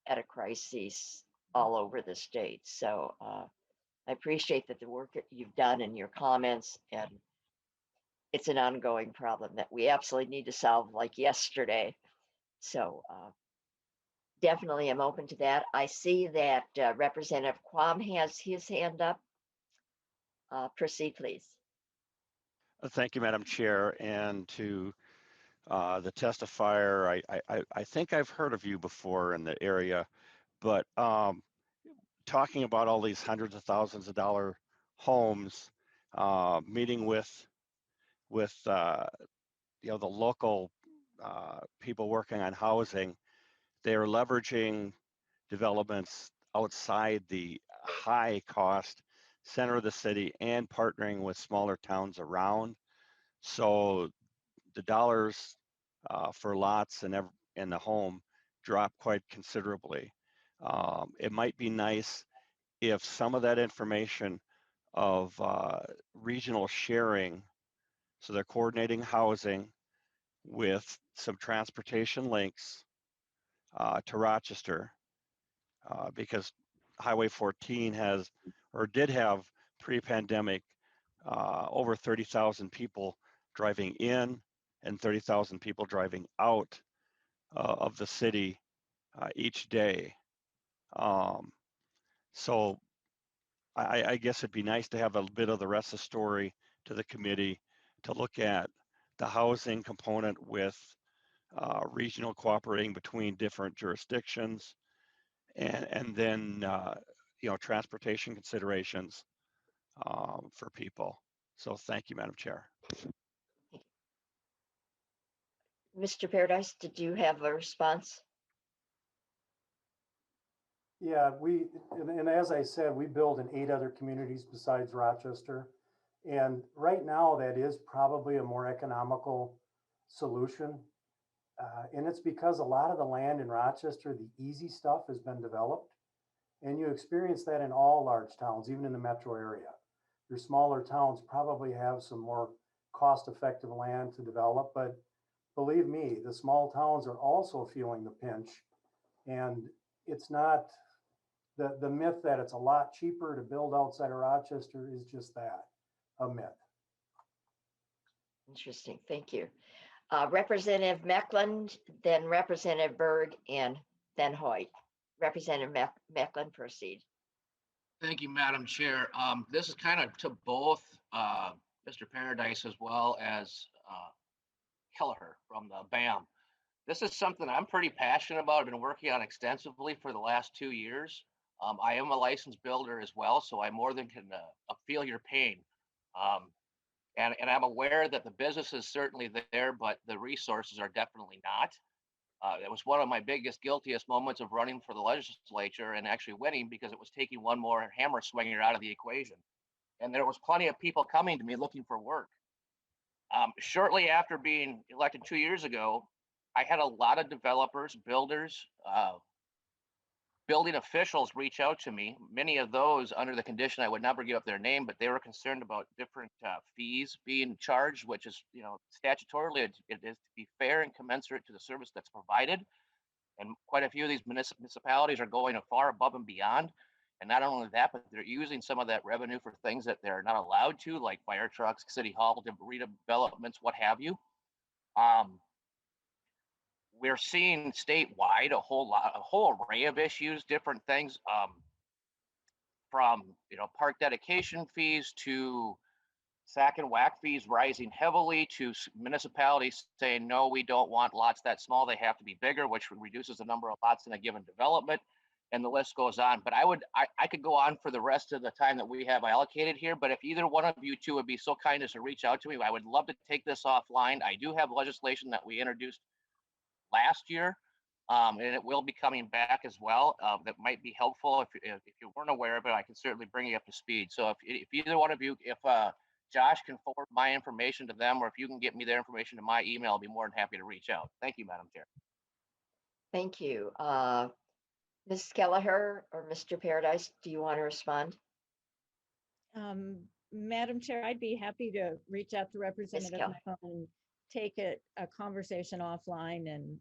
at a crisis all over the state. So I appreciate that the work that you've done and your comments, and it's an ongoing problem that we absolutely need to solve like yesterday. So definitely I'm open to that. I see that Representative Quam has his hand up. Proceed, please. Thank you, Madam Chair. And to the testifier, I think I've heard of you before in the area, but talking about all these hundreds of thousands of dollar homes, meeting with you know, the local people working on housing, they're leveraging developments outside the high cost center of the city and partnering with smaller towns around. So the dollars for lots and in the home drop quite considerably. It might be nice if some of that information of regional sharing, so they're coordinating housing with some transportation links to Rochester, because Highway 14 has, or did have pre-pandemic, over 30,000 people driving in and 30,000 people driving out of the city each day. So I guess it'd be nice to have a bit of the rest of the story to the committee to look at the housing component with regional cooperating between different jurisdictions, and then you know, transportation considerations for people. So thank you, Madam Chair. Mr. Paradise, did you have a response? Yeah, and as I said, we build in 8 other communities besides Rochester. And right now that is probably a more economical solution. And it's because a lot of the land in Rochester, the easy stuff has been developed. And you experience that in all large towns, even in the metro area. Your smaller towns probably have some more cost-effective land to develop, but believe me, the small towns are also feeling the pinch. And it's not, the myth that it's a lot cheaper to build outside of Rochester is just that, a myth. Interesting, thank you. Representative Meckland, then Representative Berg, and then Hoyt. Representative Meckland, proceed. Thank you, Madam Chair. This is kind of to both Mr. Paradise as well as Keliher from the BAM. This is something I'm pretty passionate about. I've been working on extensively for the last 2 years. I am a licensed builder as well, so I more than can feel your pain. And I'm aware that the business is certainly there, but the resources are definitely not. It was one of my biggest, guiltiest moments of running for the legislature and actually winning, because it was taking one more hammer swinger out of the equation. And there was plenty of people coming to me looking for work. Shortly after being elected 2 years ago, I had a lot of developers, builders, building officials reach out to me, many of those under the condition I would never give up their name, but they were concerned about different fees being charged, which is, you know, statutorily it is to be fair and commensurate to the service that's provided. And quite a few of these municipalities are going far above and beyond. And not only that, but they're using some of that revenue for things that they're not allowed to, like fire trucks, city hall, redevelopments, what have you. We're seeing statewide a whole array of issues, different things, from, you know, park dedication fees to sack and whack fees rising heavily, to municipalities saying, no, we don't want lots that small, they have to be bigger, which reduces the number of lots in a given development, and the list goes on. But I could go on for the rest of the time that we have allocated here, but if either one of you two would be so kind as to reach out to me, I would love to take this offline. I do have legislation that we introduced last year, and it will be coming back as well. That might be helpful. If you weren't aware of it, I can certainly bring you up to speed. So if either one of you, if Josh can forward my information to them, or if you can get me their information to my email, I'll be more than happy to reach out. Thank you, Madam Chair. Thank you. Ms. Keliher or Mr. Paradise, do you want to respond? Madam Chair, I'd be happy to reach out to Representative McCourt and take a conversation offline and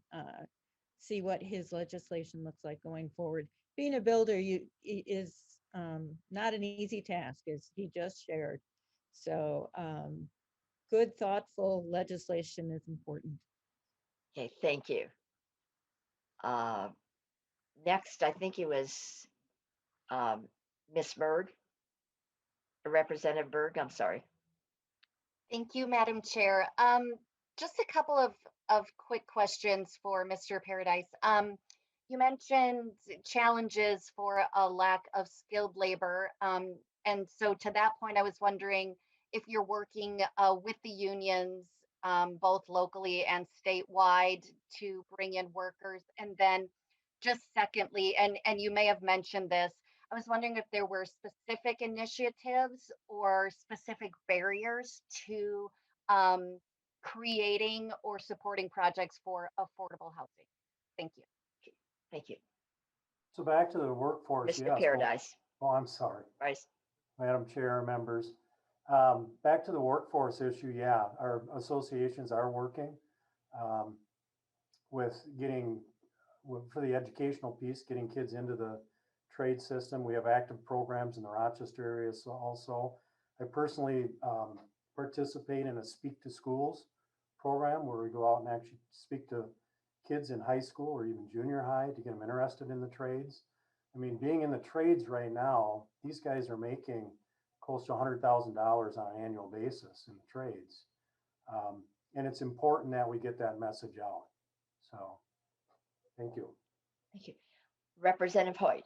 see what his legislation looks like going forward. Being a builder is not an easy task, as he just shared. So good, thoughtful legislation is important. Okay, thank you. Next, I think it was Miss Berg, Representative Berg, I'm sorry. Thank you, Madam Chair. Just a couple of quick questions for Mr. Paradise. You mentioned challenges for a lack of skilled labor. And so to that point, I was wondering if you're working with the unions, both locally and statewide, to bring in workers. And then just secondly, and you may have mentioned this, I was wondering if there were specific initiatives or specific barriers to creating or supporting projects for affordable housing. Thank you. Thank you. So back to the workforce. Mr. Yes. Paradise. Oh, I'm sorry. Bryce. Madam Chair, members. Back to the workforce issue. Yeah, our associations are working with getting, for the educational piece, getting kids into the trade system. We have active programs in the Rochester area also. I personally participate in a Speak to Schools program where we go out and actually speak to kids in high school or even junior high to get them interested in the trades. I mean, being in the trades right now, these guys are making close to $100,000 on an annual basis in the trades. And it's important that we get that message out. So, thank you. Thank you. Representative Hoyt.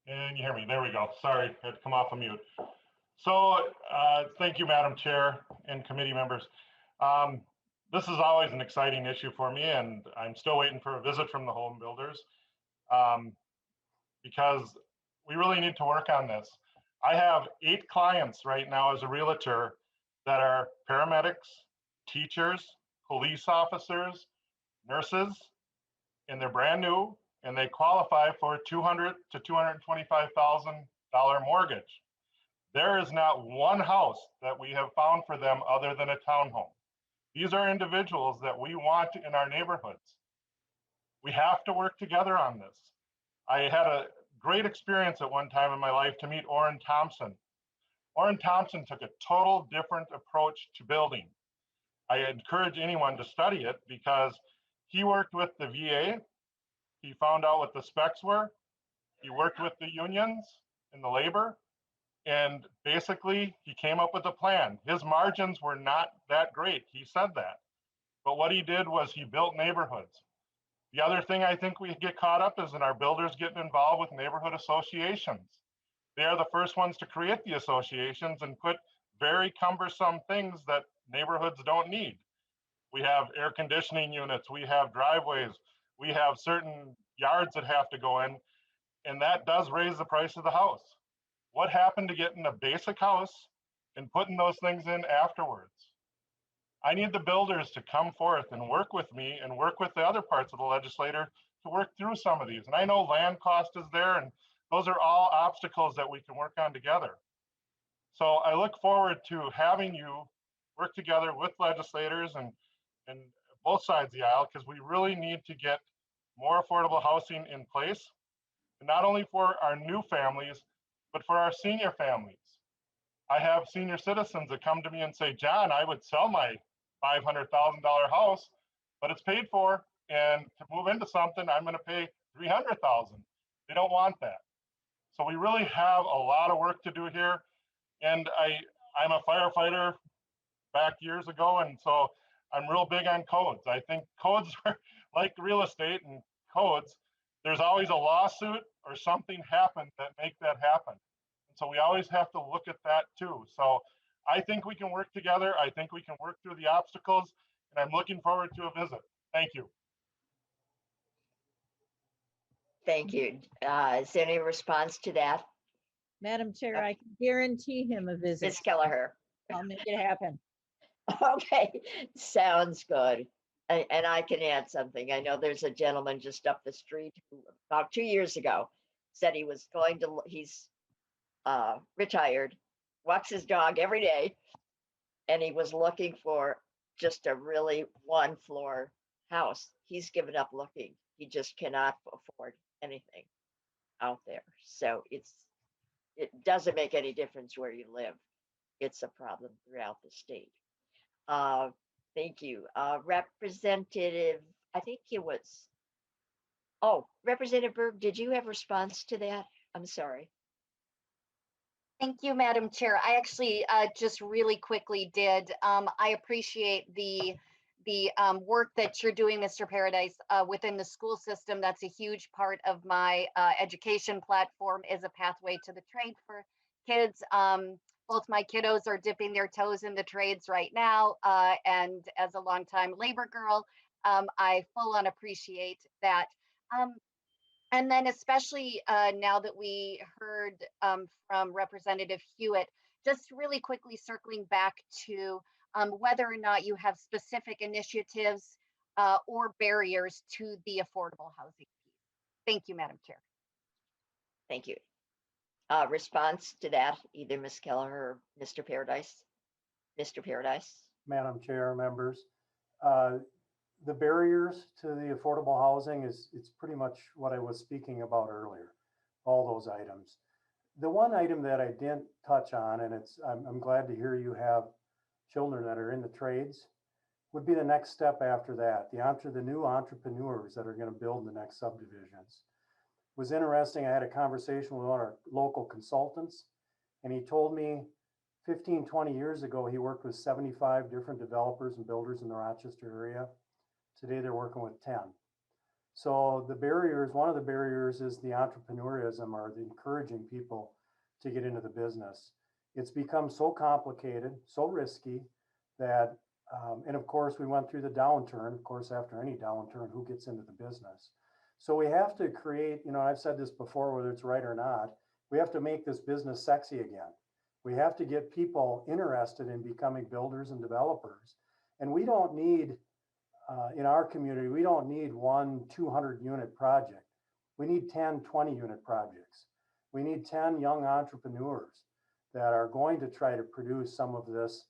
And you hear me, there we go. Sorry, I had to come off of mute. So thank you, Madam Chair and committee members. This is always an exciting issue for me, and I'm still waiting for a visit from the home builders because we really need to work on this. I have 8 clients right now as a realtor that are paramedics, teachers, police officers, nurses, and they're brand new, and they qualify for $200,000 to $225,000 mortgage. There is not one house that we have found for them other than a townhome. These are individuals that we want in our neighborhoods. We have to work together on this. I had a great experience at one time in my life to meet Orrin Thompson. Orrin Thompson took a total different approach to building. I encourage anyone to study it because he worked with the VA. He found out what the specs were. He worked with the unions and the labor. And basically, he came up with a plan. His margins were not that great. He said that. But what he did was he built neighborhoods. The other thing I think we get caught up is in our builders getting involved with neighborhood associations. They are the first ones to create the associations and put very cumbersome things that neighborhoods don't need. We have air conditioning units, we have driveways, we have certain yards that have to go in, and that does raise the price of the house. What happened to getting a basic house and putting those things in afterwards? I need the builders to come forth and work with me and work with the other parts of the legislature to work through some of these. And I know land cost is there, and those are all obstacles that we can work on together. So I look forward to having you work together with legislators and both sides of the aisle, because we really need to get more affordable housing in place, and not only for our new families, but for our senior families. I have senior citizens that come to me and say, John, I would sell my $500,000 house, but it's paid for, and to move into something, I'm going to pay $300,000. They don't want that. So we really have a lot of work to do here. And I'm a firefighter back years ago, and so I'm real big on codes. I think codes are like real estate and codes. There's always a lawsuit or something happened that make that happen. And so we always have to look at that too. So I think we can work together. I think we can work through the obstacles, and I'm looking forward to a visit. Thank you. Thank you. Is there any response to that? Madam Chair, I can guarantee him a visit. Ms. Keliher. I'll make it happen. Okay, sounds good. And I can add something. I know there's a gentleman just up the street who about 2 years ago said he was going to, he's retired, walks his dog every day. And he was looking for just a really one floor house. He's given up looking. He just cannot afford anything out there. So it doesn't make any difference where you live. It's a problem throughout the state. Thank you. Representative, I think it was, oh, Representative Berg, did you have response to that? I'm sorry. Thank you, Madam Chair. I actually just really quickly did. I appreciate the work that you're doing, Mr. Paradise, within the school system. That's a huge part of my education platform, is a pathway to the trade for kids. Both my kiddos are dipping their toes in the trades right now. And as a longtime labor girl, I full on appreciate that. And then especially now that we heard from Representative Hewitt, just really quickly circling back to whether or not you have specific initiatives or barriers to the affordable housing piece. Thank you, Madam Chair. Thank you. Response to that, either Ms. Keliher or Mr. Paradise? Mr. Paradise? Madam Chair, members, the barriers to the affordable housing it's pretty much what I was speaking about earlier, all those items. The one item that I didn't touch on, and I'm glad to hear you have children that are in the trades, would be the next step after that, the new entrepreneurs that are going to build the next subdivisions. It was interesting, I had a conversation with one of our local consultants, and he told me 15, 20 years ago, he worked with 75 different developers and builders in the Rochester area. Today, they're working with 10. So the barriers, one of the barriers is the entrepreneurism, or the encouraging people to get into the business. It's become so complicated, so risky that, and of course, we went through the downturn. Of course, after any downturn, who gets into the business? So we have to create, I've said this before, whether it's right or not, we have to make this business sexy again. We have to get people interested in becoming builders and developers. And we don't need, in our community, we don't need 200 unit project. We need 10, 20 unit projects. We need 10 young entrepreneurs that are going to try to produce some of this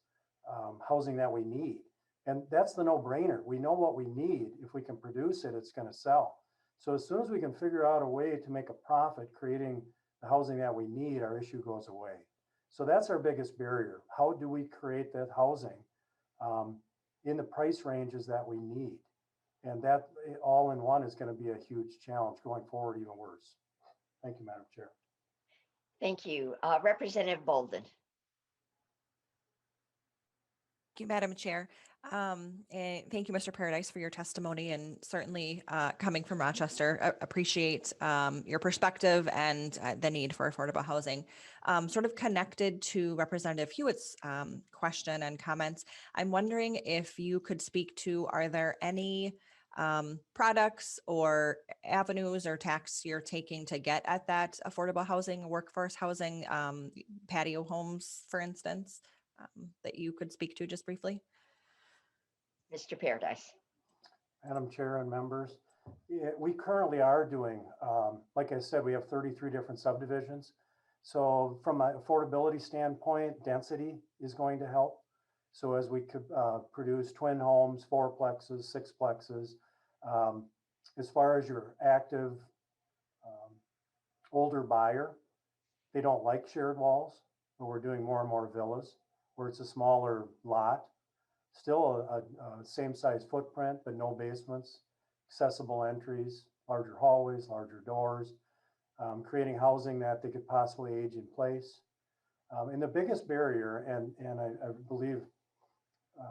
housing that we need. And that's the no-brainer. We know what we need. If we can produce it, it's going to sell. So as soon as we can figure out a way to make a profit creating the housing that we need, our issue goes away. So that's our biggest barrier. How do we create that housing in the price ranges that we need? And that all in one is going to be a huge challenge going forward, even worse. Thank you, Madam Chair. Thank you. Representative Bolden. Thank you, Madam Chair. And thank you, Mr. Paradise, for your testimony, and certainly coming from Rochester, appreciate your perspective and the need for affordable housing. Sort of connected to Representative Hewitt's question and comments, I'm wondering if you could speak to, are there any products or avenues or tasks you're taking to get at that affordable housing, workforce housing, patio homes, for instance, that you could speak to just briefly? Mr. Paradise. Madam Chair and members, we currently are doing, like I said, we have 33 different subdivisions. So from an affordability standpoint, density is going to help. So as we could produce twin homes, fourplexes, sixplexes, as far as your active older buyer, they don't like shared walls, but we're doing more and more villas where it's a smaller lot. Still a same size footprint, but no basements, accessible entries, larger hallways, larger doors, creating housing that they could possibly age in place. And the biggest barrier, and I believe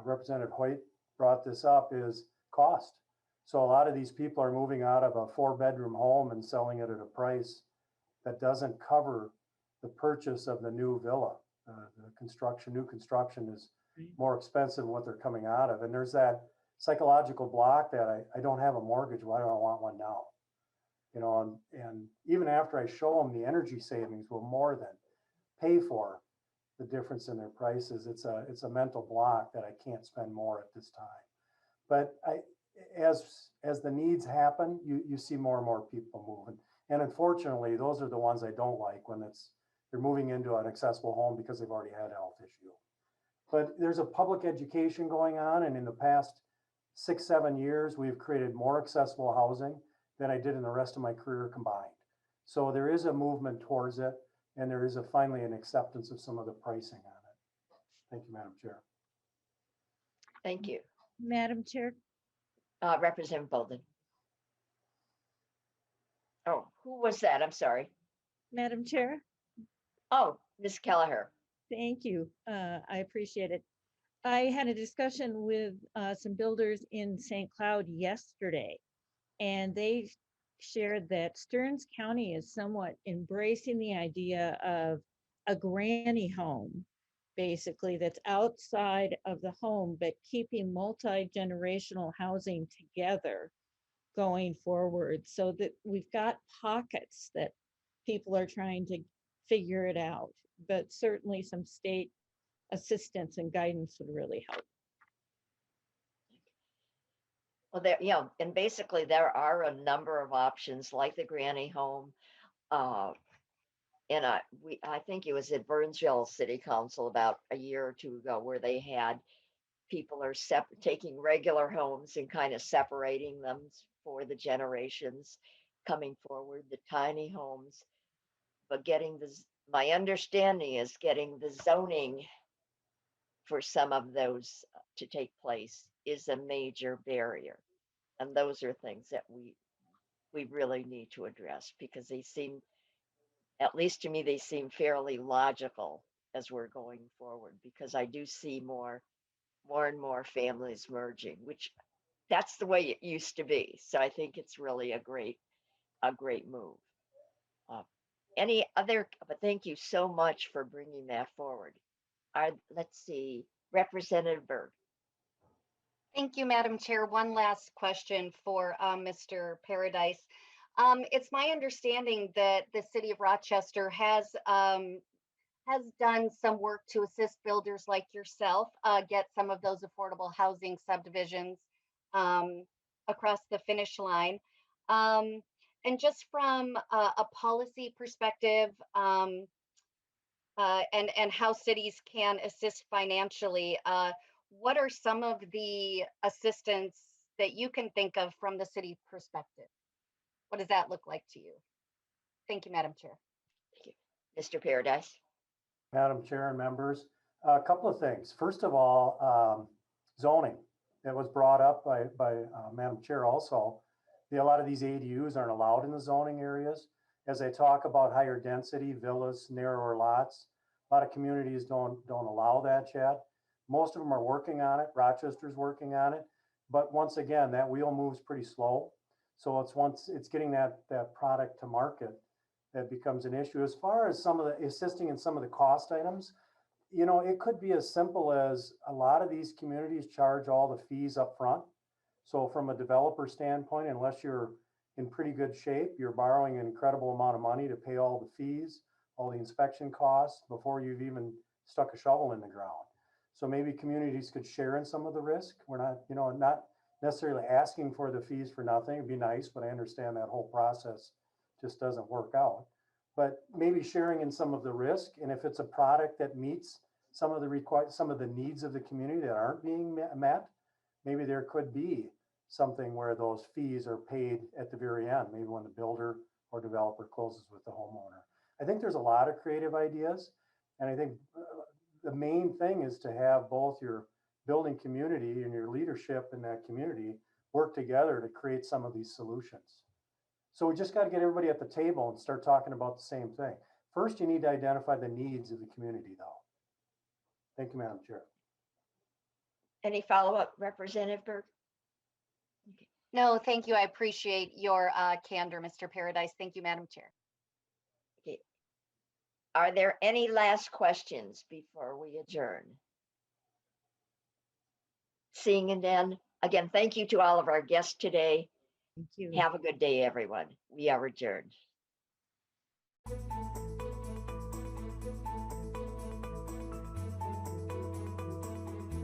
Representative Hoyt brought this up, is cost. So a lot of these people are moving out of a 4-bedroom home and selling it at a price that doesn't cover the purchase of the new villa. New construction is more expensive than what they're coming out of. And there's that psychological block that I don't have a mortgage. Why do I want one now? And even after I show them the energy savings will more than pay for the difference in their prices, it's a mental block that I can't spend more at this time. But as the needs happen, you see more and more people moving. And unfortunately, those are the ones I don't like, when they're moving into an accessible home because they've already had a health issue. But there's a public education going on, and in the past 6-7 years, we've created more accessible housing than I did in the rest of my career combined. So there is a movement towards it, and there is finally an acceptance of some of the pricing on it. Thank you, Madam Chair. Thank you. Madam Chair, Representative Bolden. Oh, who was that? I'm sorry. Madam Chair, Oh, Ms. Keliher. thank you. I appreciate it. I had a discussion with some builders in St. Cloud yesterday, and they shared that Stearns County is somewhat embracing the idea of a granny home, basically, that's outside of the home, but keeping multi-generational housing together going forward, so that we've got pockets that people are trying to figure it out, but certainly some state assistance and guidance would really help. Well, there, and basically there are a number of options like the granny home. And I think it was at Burnsville City Council about a year or two ago where they had people are taking regular homes and kind of separating them for the generations coming forward, the tiny homes, but getting my understanding is getting the zoning for some of those to take place is a major barrier. And those are things that we really need to address, because they seem, at least to me, they seem fairly logical as we're going forward, because I do see more and more families merging, which that's the way it used to be. So I think it's really a great move. Any other, but thank you so much for bringing that forward. Let's see, Representative Berg. Thank you, Madam Chair. One last question for Mr. Paradise. It's my understanding that the city of Rochester has done some work to assist builders like yourself get some of those affordable housing subdivisions across the finish line. And just from a policy perspective, and how cities can assist financially, what are some of the assistance that you can think of from the city perspective? What does that look like to you? Thank you, Madam Chair. Thank you. Mr. Paradise. Madam Chair and members, a couple of things. First of all, zoning. It was brought up by Madam Chair also. A lot of these ADUs aren't allowed in the zoning areas. As I talk about higher density villas, narrower lots, a lot of communities don't allow that yet. Most of them are working on it. Rochester's working on it. But once again, that wheel moves pretty slow. So once it's getting that product to market that becomes an issue. As far as some of the assisting in some of the cost items, it could be as simple as a lot of these communities charge all the fees up front. So from a developer standpoint, unless you're in pretty good shape, you're borrowing an incredible amount of money to pay all the fees, all the inspection costs before you've even stuck a shovel in the ground. So maybe communities could share in some of the risk. We're not necessarily asking for the fees for nothing. It'd be nice, but I understand that whole process just doesn't work out. But maybe sharing in some of the risk, and if it's a product that meets some of the needs of the community that aren't being met, maybe there could be something where those fees are paid at the very end, maybe when the builder or developer closes with the homeowner. I think there's a lot of creative ideas, and I think the main thing is to have both your building community and your leadership in that community work together to create some of these solutions. So we just got to get everybody at the table and start talking about the same thing. First, you need to identify the needs of the community, though. Thank you, Madam Chair. Any follow-up, Representative Berg? Okay. No, thank you. I appreciate your candor, Mr. Paradise. Thank you, Madam Chair. Okay. Are there any last questions before we adjourn? Seeing and then, again, thank you to all of our guests today. Thank you. Have a good day, everyone. We are adjourned.